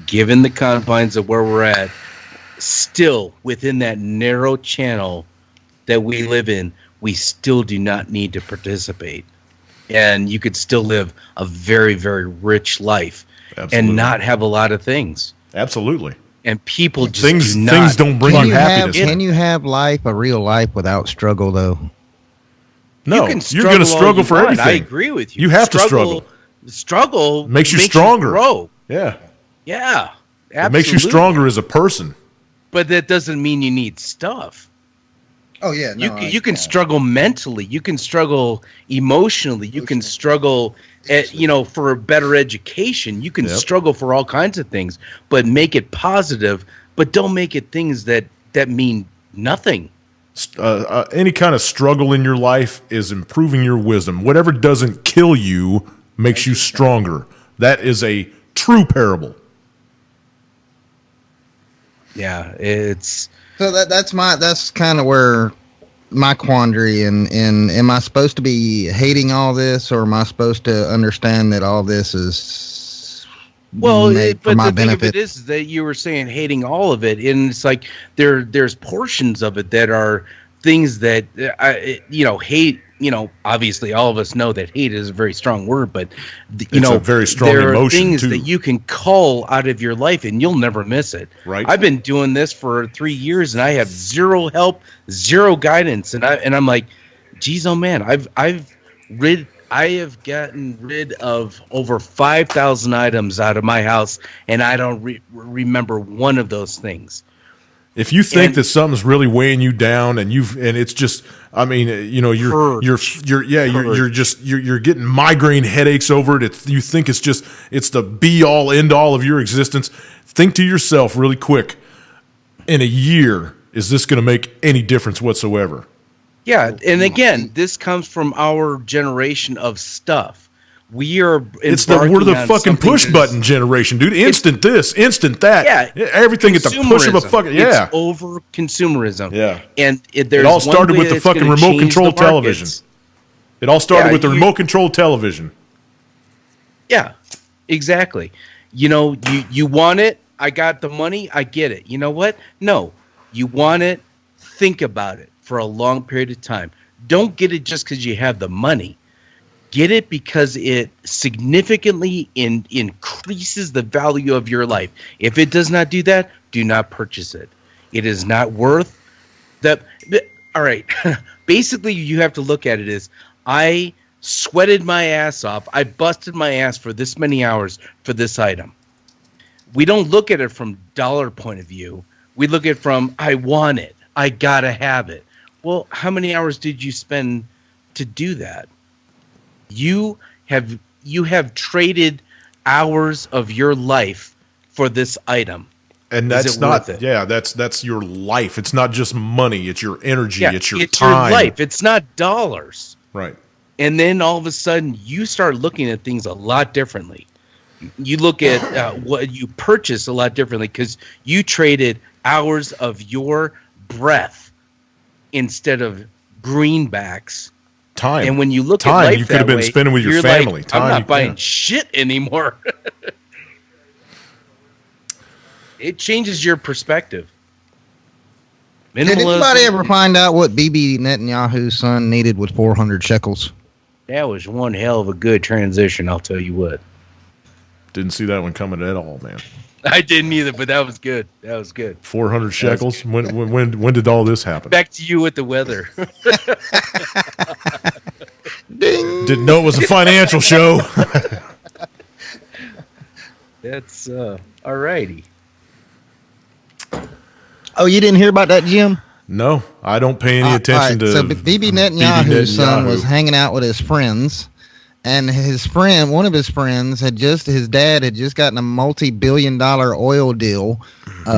given the confines of where we're at, still within that narrow channel that we live in, we still do not need to participate. And you could still live a very, very rich life. Absolutely. And not have a lot of things. Absolutely. And people just things don't bring you happiness. Can you have a real life without struggle, though? No, you're going to struggle for everything. I agree with you. You have to struggle. Struggle makes you stronger. You grow. Yeah. Yeah. Absolutely. It makes you stronger as a person. But that doesn't mean you need stuff. Oh yeah, no, you can struggle mentally. You can struggle emotionally. You can struggle, for a better education. You can struggle for all kinds of things, but make it positive. But don't make it things that mean nothing. Any kind of struggle in your life is improving your wisdom. Whatever doesn't kill you makes you stronger. That is a true parable. Yeah, it's. So that's kind of where my quandary and am I supposed to be hating all this, or am I supposed to understand that all this is made for my benefit? But the thing of it is that you were saying hating all of it, and it's like there's portions of it that are things that hate. Obviously all of us know that hate is a very strong word, but it's a very strong there emotion are things too. that you can cull out of your life and you'll never miss it. Right. I've been doing this for 3 years and I have zero help, zero guidance, and I'm like, geez, oh man, I have gotten rid of over 5,000 items out of my house, and I don't remember one of those things. If you think that something's really weighing you down, and it's just, I mean, you're getting migraine headaches over it. You think it's the be all end all of your existence. Think to yourself really quick, in a year, is this going to make any difference whatsoever? Yeah, and again, this comes from our generation of stuff. We're the fucking push button generation, dude. Instant this, instant that. Yeah, everything at the push of a fucking It's over consumerism. Yeah, and it all started with the fucking remote control television. It all started with the remote control television. Yeah, exactly. You want it. I got the money. I get it. You know what? No, you want it. Think about it for a long period of time. Don't get it just because you have the money. Get it because it significantly increases the value of your life. If it does not do that, do not purchase it. It is not worth that. All right. Basically, you have to look at it as I sweated my ass off. I busted my ass for this many hours for this item. We don't look at it from dollar point of view. We look at it from I want it. I got to have it. Well, how many hours did you spend to do that? You have traded hours of your life for this item. And that's not that's your life. It's not just money, it's your energy, it's your time. Your life. It's not dollars. Right. And then all of a sudden you start looking at things a lot differently. You look at what you purchase a lot differently because you traded hours of your breath instead of greenbacks. Time. And when you look time, at life you could have been spending with your family. Like, I'm not buying shit anymore. It changes your perspective. Did anybody ever find out what Bibi Netanyahu's son needed with 400 shekels? That was one hell of a good transition, I'll tell you what. Didn't see that one coming at all, man. I didn't either, but that was good. 400 shekels? When did all this happen? Back to you with the weather. Ding. Didn't know it was a financial show. That's all righty. Oh, you didn't hear about that, Jim? No, I don't pay any attention to. So Bibi Netanyahu's son was hanging out with his friends. And one of his friends his dad had just gotten a multi-billion-dollar oil deal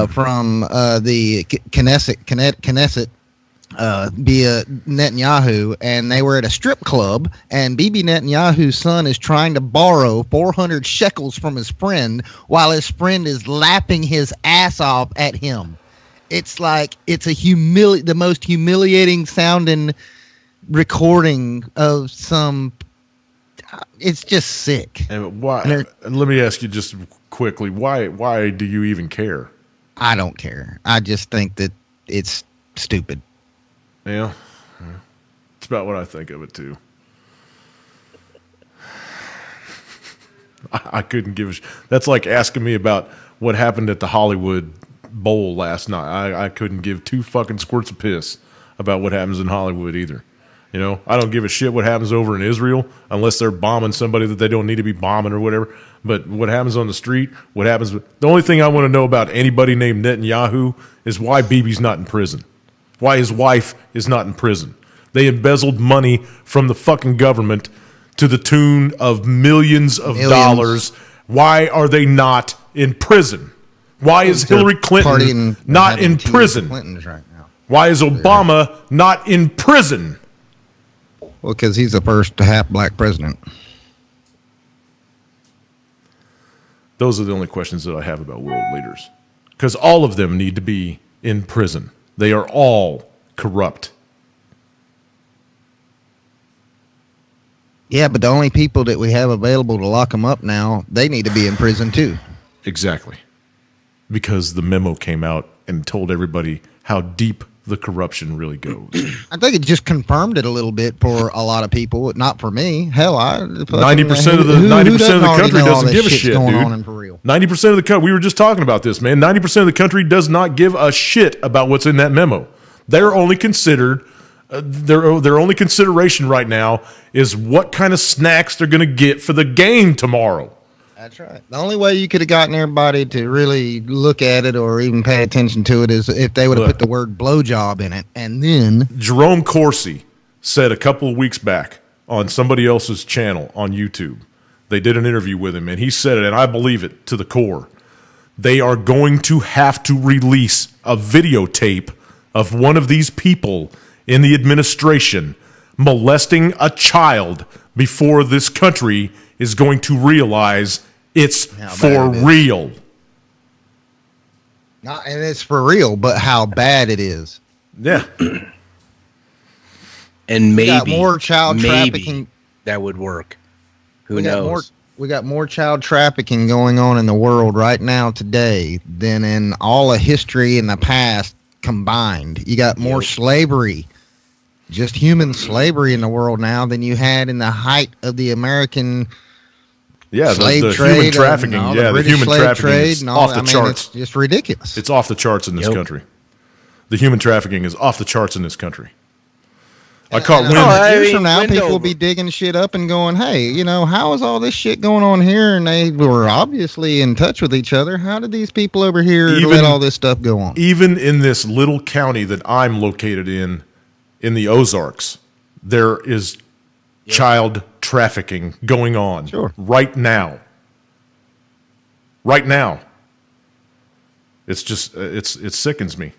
from the Knesset via Netanyahu, and they were at a strip club, and Bibi Netanyahu's son is trying to borrow 400 shekels from his friend while his friend is lapping his ass off at him. It's like it's the most humiliating sounding recording of some. It's just sick. And why? And let me ask you just quickly, why do you even care? I don't care. I just think that it's stupid. Yeah. It's about what I think of it, too. I couldn't give a That's like asking me about what happened at the Hollywood Bowl last night. I couldn't give two fucking squirts of piss about what happens in Hollywood either. You know, I don't give a shit what happens over in Israel unless they're bombing somebody that they don't need to be bombing or whatever. But what happens on the street, the only thing I want to know about anybody named Netanyahu is why Bibi's not in prison. Why his wife is not in prison. They embezzled money from the fucking government to the tune of millions of dollars. Why are they not in prison? Why is Hillary Clinton not in prison? Right now. Why is Obama not in prison? Well, because he's the first half black president. Those are the only questions that I have about world leaders. Because all of them need to be in prison. They are all corrupt. Yeah, but the only people that we have available to lock them up now, they need to be in prison too. Exactly. Because the memo came out and told everybody how deep the corruption really goes. I think it just confirmed it a little bit for a lot of people, not for me. Hell, 90% of the country doesn't give a shit, dude. 90% of the country. We were just talking about this, man. 90% of the country does not give a shit about what's in that memo. They're only considered. Their only consideration right now is what kind of snacks they're going to get for the game tomorrow. That's right. The only way you could have gotten everybody to really look at it or even pay attention to it is if they would have put the word blowjob in it. And then Jerome Corsi said a couple of weeks back on somebody else's channel on YouTube, they did an interview with him, and he said it, and I believe it to the core. They are going to have to release a videotape of one of these people in the administration molesting a child before this country is going to realize it's for real. And it's for real, but how bad it is. Yeah. And maybe more child trafficking. That would work. Who knows? We got more child trafficking going on in the world right now today than in all of history in the past combined. You got more slavery, just human slavery in the world now than you had in the height of the American slave the trade, human trafficking. The human trafficking is off the charts. It's just ridiculous. It's off the charts in this country. The human trafficking is off the charts in this country. I caught wind. Years from now, people will be digging shit up and going, hey, you know, how is all this shit going on here? And they were obviously in touch with each other. How did these people over here let all this stuff go on? Even in this little county that I'm located in the Ozarks, there is child trafficking going on right now. Right now. It's just, it sickens me,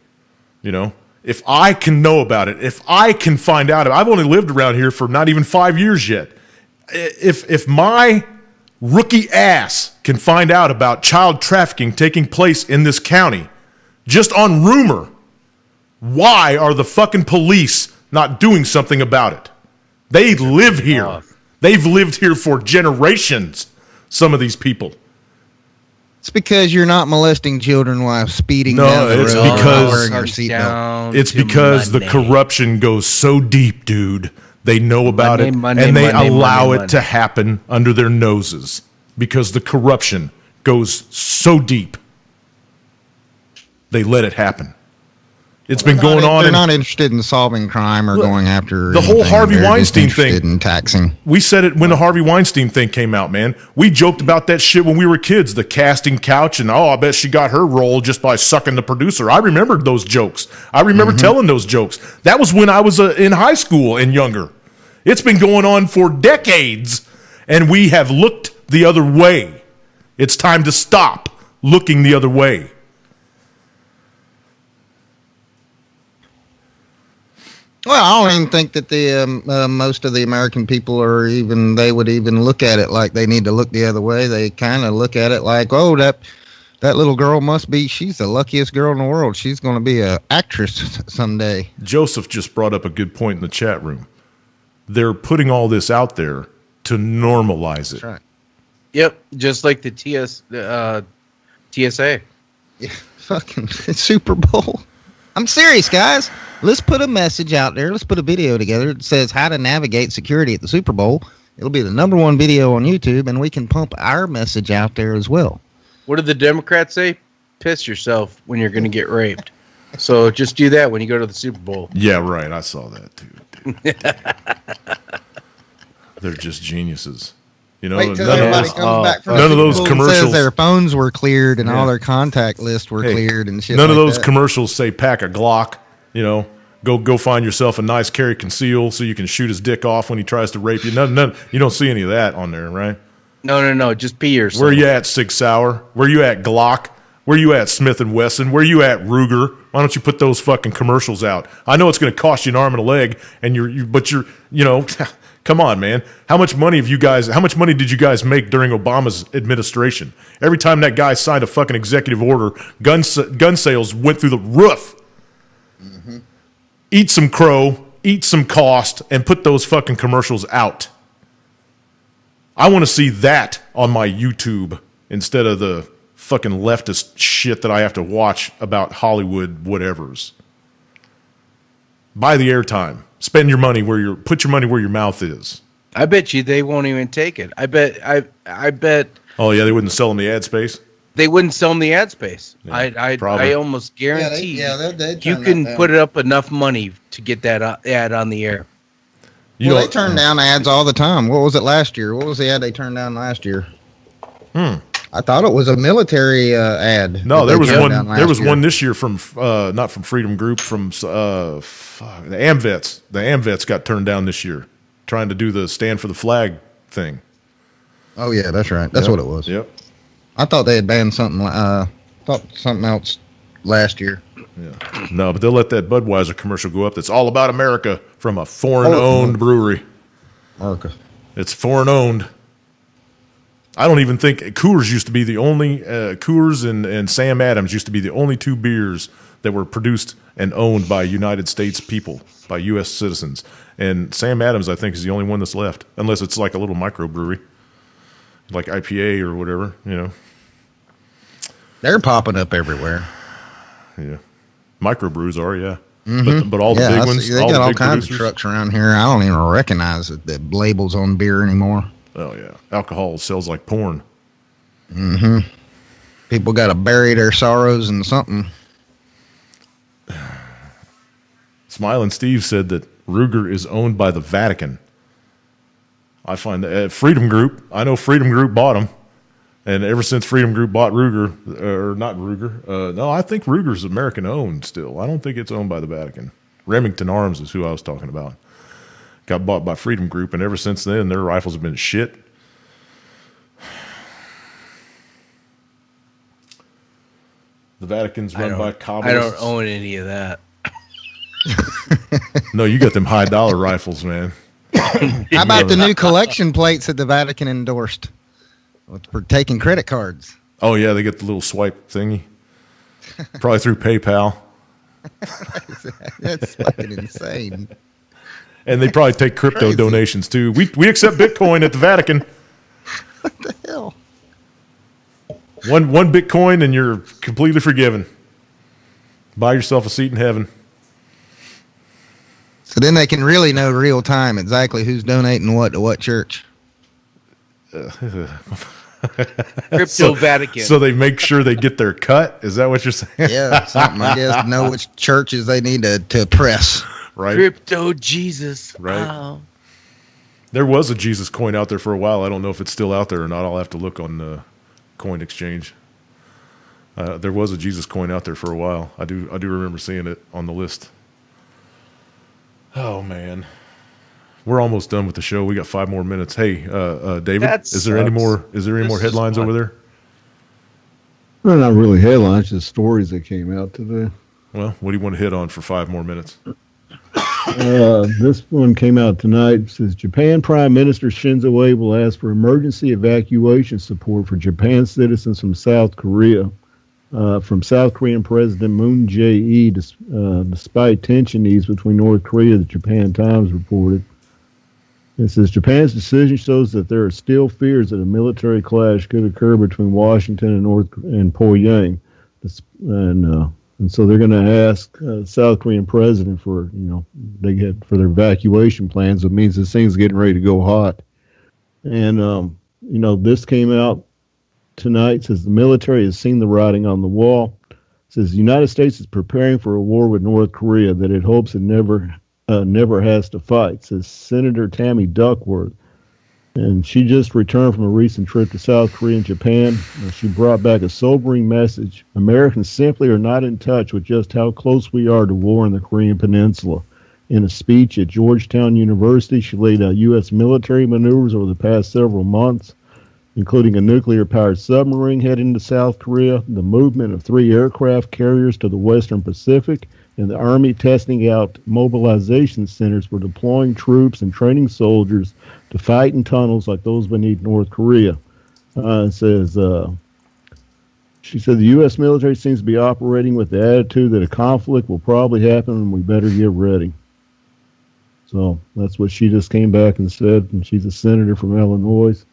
you know? If I can know about it, if I can find out, I've only lived around here for not even 5 years yet. If my rookie ass can find out about child trafficking taking place in this county, just on rumor, why are the fucking police not doing something about it? They live here. They've lived here for generations, some of these people. It's because you're not molesting children while speeding down the road. It's because the corruption goes so deep, dude. They know about it, and they allow it to happen under their noses because the corruption goes so deep. They let it happen. It's been going on. They're not interested in solving crime or going after the whole Harvey Weinstein thing. In taxing. We said it when the Harvey Weinstein thing came out, man. We joked about that shit when we were kids. The casting couch and I bet she got her role just by sucking the producer. I remembered those jokes. I remember telling those jokes. That was when I was in high school and younger. It's been going on for decades, and we have looked the other way. It's time to stop looking the other way. Well, I don't even think that the most of the American people they would even look at it like they need to look the other way. They kind of look at it like, oh, that little girl she's the luckiest girl in the world. She's going to be an actress someday. Joseph just brought up a good point in the chat room. They're putting all this out there to normalize it. That's right. Yep, just like the TSA. Yeah, fucking Super Bowl. I'm serious, guys. Let's put a message out there. Let's put a video together that says how to navigate security at the Super Bowl. It'll be the #1 video on YouTube, and we can pump our message out there as well. What did the Democrats say? Piss yourself when you're going to get raped. So just do that when you go to the Super Bowl. Yeah, right. I saw that too. Dude. They're just geniuses. You know, Wait till everybody comes back from none the of those Super Bowl and commercials. says their phones were cleared and all their contact lists were cleared and shit. None of like those that. commercials say pack a Glock. You know, go find yourself a nice carry conceal so you can shoot his dick off when he tries to rape you. None. You don't see any of that on there, right? No. Just pee yourself. Where you at, Sig Sauer? Where you at, Glock? Where you at, Smith & Wesson? Where you at, Ruger? Why don't you put those fucking commercials out? I know it's going to cost you an arm and a leg, and but you're, you know, come on, man. How much money did you guys make during Obama's administration? Every time that guy signed a fucking executive order, gun sales went through the roof. Mm-hmm. Eat some crow, eat some cost, and put those fucking commercials out. I want to see that on my YouTube instead of the fucking leftist shit that I have to watch about Hollywood whatevers. Buy the airtime. Spend your money put your money where your mouth is. I bet you they won't even take it. I bet. Oh yeah, they wouldn't sell them the ad space. They wouldn't sell them the ad space. Yeah, I almost guarantee they'd you turn can that down. put it up enough money to get that ad on the air. They turn down ads all the time. What was it last year? What was the ad they turned down last year? I thought it was a military ad. No, there was one. There was year. one this year from not from Freedom Group, from the AmVets. The AmVets got turned down this year, trying to do the stand for the flag thing. Oh yeah, that's right. That's what it was. Yep. I thought they had banned something. Thought something else last year. Yeah. No, but they'll let that Budweiser commercial go up. That's all about America from a foreign-owned brewery. America. It's foreign-owned. I don't even think Coors used to be the only Coors and Sam Adams used to be the only two beers that were produced and owned by United States people, by U.S. citizens. And Sam Adams, I think, is the only one that's left, unless it's like a little microbrewery, like IPA or whatever. You know, They're popping up everywhere. yeah, microbrews are, yeah. Mm-hmm. But all the big ones, They got all big kinds producers. of trucks around here. I don't even recognize the labels on beer anymore. Oh yeah, alcohol sells like porn. Mm-hmm. People got to bury their sorrows in something. Smiling Steve said that Ruger is owned by the Vatican. I find that Freedom Group. I know Freedom Group bought them, and ever since Freedom Group bought Ruger, or not Ruger, no, I think Ruger's American owned still. I don't think it's owned by the Vatican. Remington Arms is who I was talking about. Got bought by Freedom Group, and ever since then, their rifles have been shit. The Vatican's run by Kabbalists. I don't own any of that. No, you got them high dollar rifles, man. How about the new collection plates that the Vatican endorsed for taking credit cards? Oh yeah, they get the little swipe thingy. Probably through PayPal. That's fucking insane. And they probably take crypto Crazy. donations too. We accept Bitcoin at the Vatican. What the hell? One Bitcoin and you're completely forgiven. Buy yourself a seat in heaven. So then they can really know real time exactly who's donating what to what church. Crypto Vatican. So they make sure they get their cut. Is that what you're saying? Yeah, something I guess to know which churches they need to press. Right. Crypto Jesus. Right. Wow. There was a Jesus coin out there for a while. I don't know if it's still out there or not. I'll have to look on the coin exchange. There was a Jesus coin out there for a while. I do remember seeing it on the list. Oh man, we're almost done with the show. We got 5 more minutes. Hey, David, That is there any sucks. more? Is there any more This is headlines fun. over there? Well, not really headlines, just stories that came out today. Well, what do you want to hit on for 5 more minutes? This one came out tonight. It says Japan Prime Minister Shinzo Abe will ask for emergency evacuation support for Japan citizens from South Korea. From South Korean President Moon Jae-in, despite tension eased between North Korea, the Japan Times reported. It says Japan's decision shows that there are still fears that a military clash could occur between Washington and Pyongyang, and so they're going to ask South Korean president for for their evacuation plans. It means this thing's getting ready to go hot, and this came out tonight. It says the military has seen the writing on the wall. It says the United States is preparing for a war with North Korea that it hopes it never has to fight, says Senator Tammy Duckworth. And she just returned from a recent trip to South Korea and Japan. She brought back a sobering message. Americans simply are not in touch with just how close we are to war in the Korean Peninsula. In a speech at Georgetown University, she laid out U.S. military maneuvers over the past several months, including a nuclear-powered submarine heading to South Korea, the movement of 3 aircraft carriers to the Western Pacific, and the Army testing out mobilization centers for deploying troops and training soldiers to fight in tunnels like those beneath North Korea. It says, she said the U.S. military seems to be operating with the attitude that a conflict will probably happen and we better get ready. So that's what she just came back and said, and she's a senator from Illinois.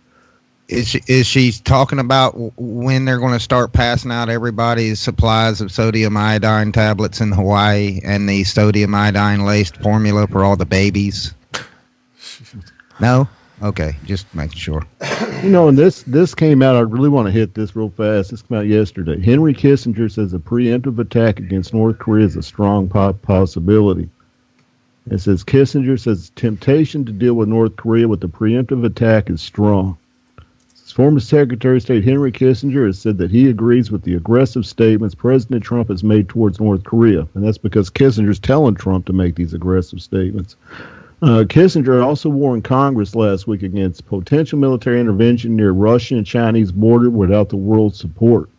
Is she talking about when they're going to start passing out everybody's supplies of sodium iodine tablets in Hawaii and the sodium iodine laced formula for all the babies? No? Okay, just making sure. And this came out. I really want to hit this real fast. This came out yesterday. Henry Kissinger says a preemptive attack against North Korea is a strong possibility. It says Kissinger says temptation to deal with North Korea with a preemptive attack is strong. Former Secretary of State Henry Kissinger has said that he agrees with the aggressive statements President Trump has made towards North Korea, and that's because Kissinger's telling Trump to make these aggressive statements. Kissinger also warned Congress last week against potential military intervention near Russian and Chinese border without the world's support.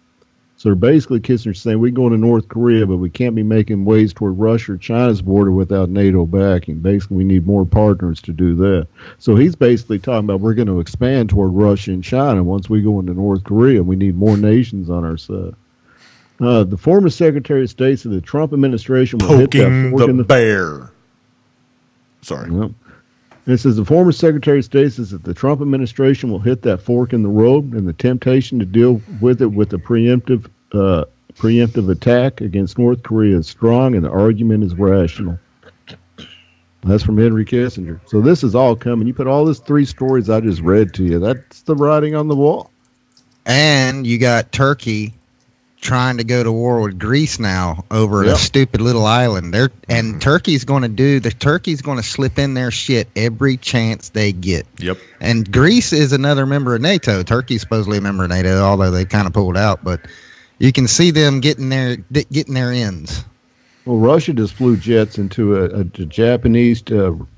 So basically, Kissinger's saying we go to North Korea, but we can't be making waves toward Russia or China's border without NATO backing. Basically, we need more partners to do that. So he's basically talking about we're going to expand toward Russia and China once we go into North Korea. We need more nations on our side. The former Secretary of State said the Trump administration will hit that fork in the bear. Sorry. Yep. And it says the former Secretary of State says that the Trump administration will hit that fork in the road, and the temptation to deal with it with a preemptive attack against North Korea is strong, and the argument is rational. That's from Henry Kissinger. So this is all coming. You put all these 3 stories I just read to you. That's the writing on the wall. And you got Turkey trying to go to war with Greece now over a stupid little island. Turkey's going to slip in their shit every chance they get. Yep. And Greece is another member of NATO. Turkey's supposedly a member of NATO, although they kind of pulled out. But you can see them getting their ends. Well, Russia just flew jets into a Japanese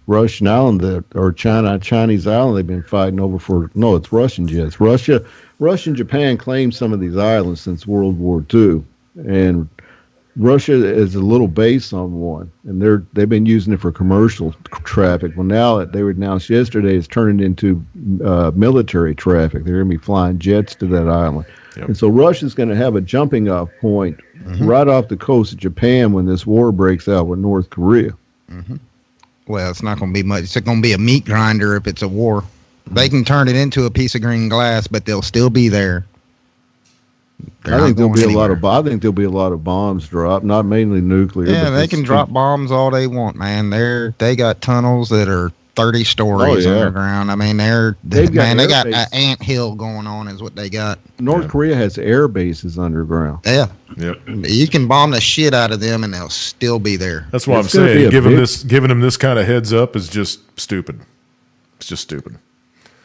Russian island or Chinese island they've been fighting over for. No, it's Russian jets. Russia and Japan claimed some of these islands since World War II, and Russia is a little base on one, and they've been using it for commercial traffic. Well, now they were announced yesterday it's turning into military traffic. They're going to be flying jets to that island. Yep. And so Russia's going to have a jumping off point right off the coast of Japan when this war breaks out with North Korea. Mm-hmm. Well, it's not going to be much. It's going to be a meat grinder if it's a war. They can turn it into a piece of green glass, but they'll still be there. I think there'll be a lot of bombs dropped, not mainly nuclear. Yeah, they can drop bombs all they want, man. They got tunnels that are 30 stories underground. I mean, they got an anthill going on is what they got. North Korea has air bases underground. Yeah. Yep. You can bomb the shit out of them and they'll still be there. That's what I'm saying. Giving them this kind of heads up is just stupid. It's just stupid.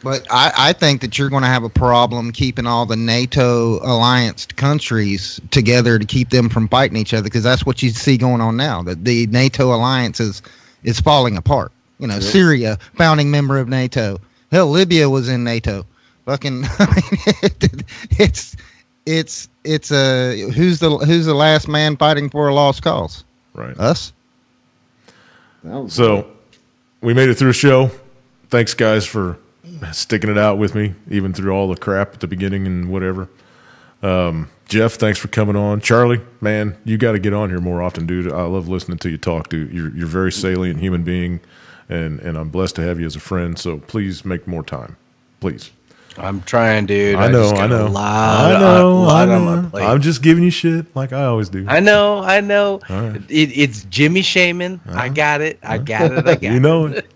But I think that you're going to have a problem keeping all the NATO alliance countries together to keep them from fighting each other, because that's what you see going on now. That the NATO alliance is falling apart. You know, Syria, founding member of NATO. Hell, Libya was in NATO. Fucking, it's who's the last man fighting for a lost cause? Right. Us. So we made it through the show. Thanks, guys, for sticking it out with me, even through all the crap at the beginning and whatever. Jeff, thanks for coming on. Charlie, man, you got to get on here more often, dude. I love listening to you talk, dude. You're a very salient human being. and I'm blessed to have you as a friend. So please make more time, please. I'm trying, dude. I know. A lot on my plate. I'm just giving you shit like I always do. I know. All right. It's Jimmy Shaman. I got it. You know it.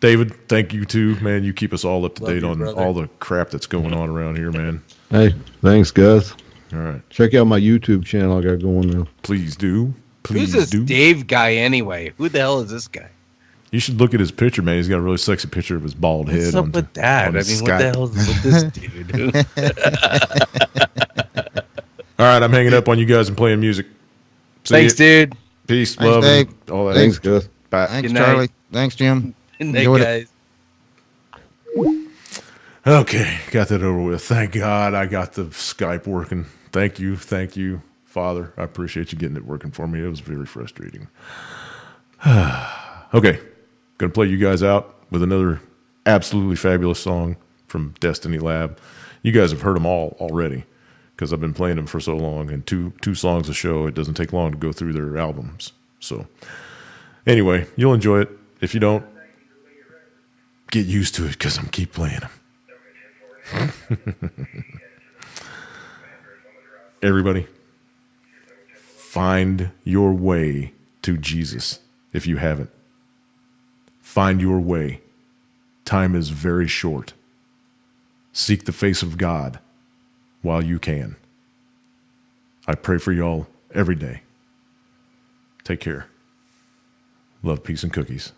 David, thank you too, man. You keep us all up to date on brother. all the crap that's going on around here, man. Hey, thanks, Gus. All right. Check out my YouTube channel I got going now. Please do. Please Who's this do. Dave guy anyway? Who the hell is this guy? You should look at his picture, man. He's got a really sexy picture of his bald head. What's up with that? on I his mean, what the Skype. hell is with this dude? All right, I'm hanging up on you guys and playing music. See Thanks, ya. dude. Peace, Thanks, love, Dave. and all that. Thanks, Gus. Bye. Thanks, Good night. Charlie. Thanks, Jim. Good night, Enjoyed it. guys. Okay, got that over with. Thank God I got the Skype working. Thank you, Father. I appreciate you getting it working for me. It was very frustrating. Okay, gonna play you guys out with another absolutely fabulous song from Destiny Lab. You guys have heard them all already because I've been playing them for so long, and two songs a show. It doesn't take long to go through their albums. So anyway, you'll enjoy it. If you don't, get used to it because I'm keep playing them. Everybody, find your way to Jesus if you haven't. Find your way. Time is very short. Seek the face of God while you can. I pray for y'all every day. Take care. Love, peace, and cookies.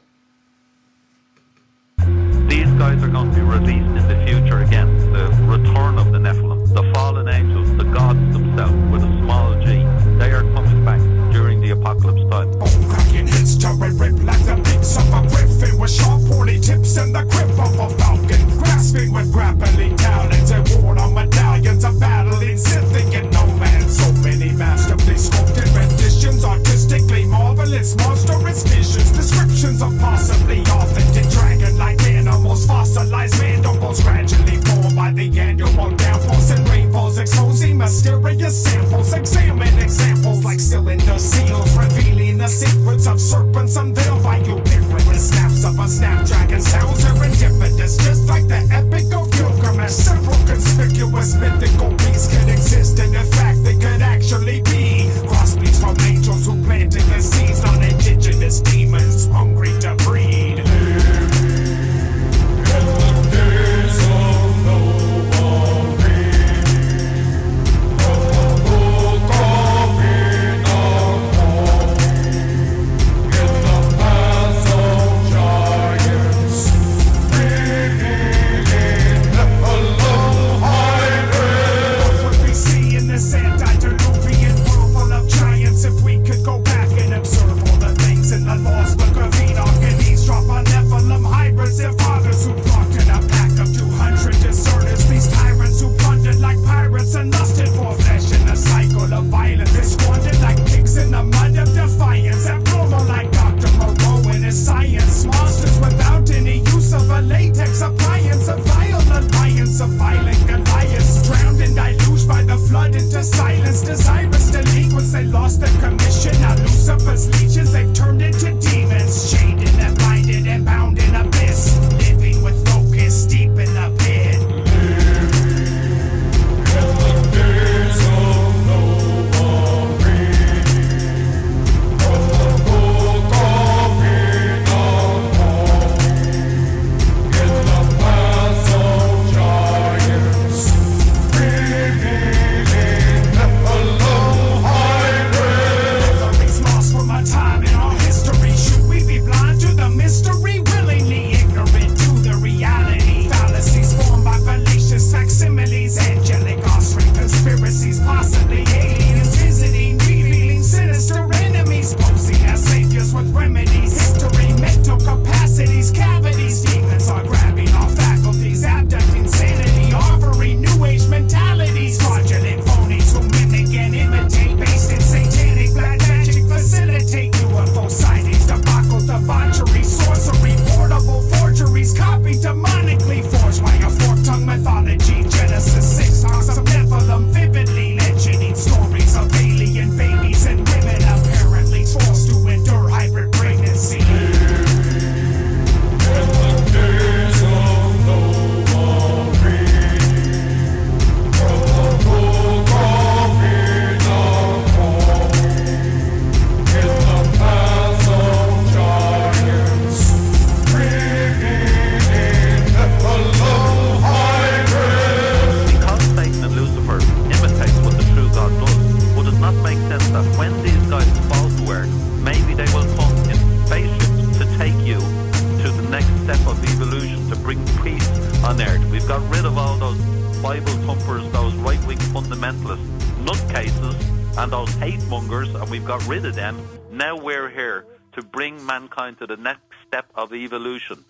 These guys are going to be released in the future again. The return of the Nephilim, the fallen angels, the gods themselves, with a small g. They are coming back during the apocalypse time. Bone-cracking hits to rip like the beaks of a griffin, with sharp pointy tips in the grip of a falcon, grasping with grappling talents and worn on medallions of battling Sith and no man. So many masterfully sculpted renditions, artistically marvelous, monstrous visions, descriptions of possibly authentic dragon-like animals, fossilized mandibles gradually formed by the annual downpours and rainfalls, exposing mysterious samples. Examine examples like cylinder seals, revealing the secrets of serpents unveiled by ubiquitous snaps of a snapdragon. Sounds serendipitous, just like the epic of Gilgamesh. Several conspicuous mythical beasts can exist, and in fact they could actually be crossbreeds from angels who planted the seeds on indigenous demons hungry to breed. on earth. We've got rid of all those Bible thumpers, those right-wing fundamentalists, nutcases, and those hate mongers, and we've got rid of them. Now we're here to bring mankind to the next step of evolution.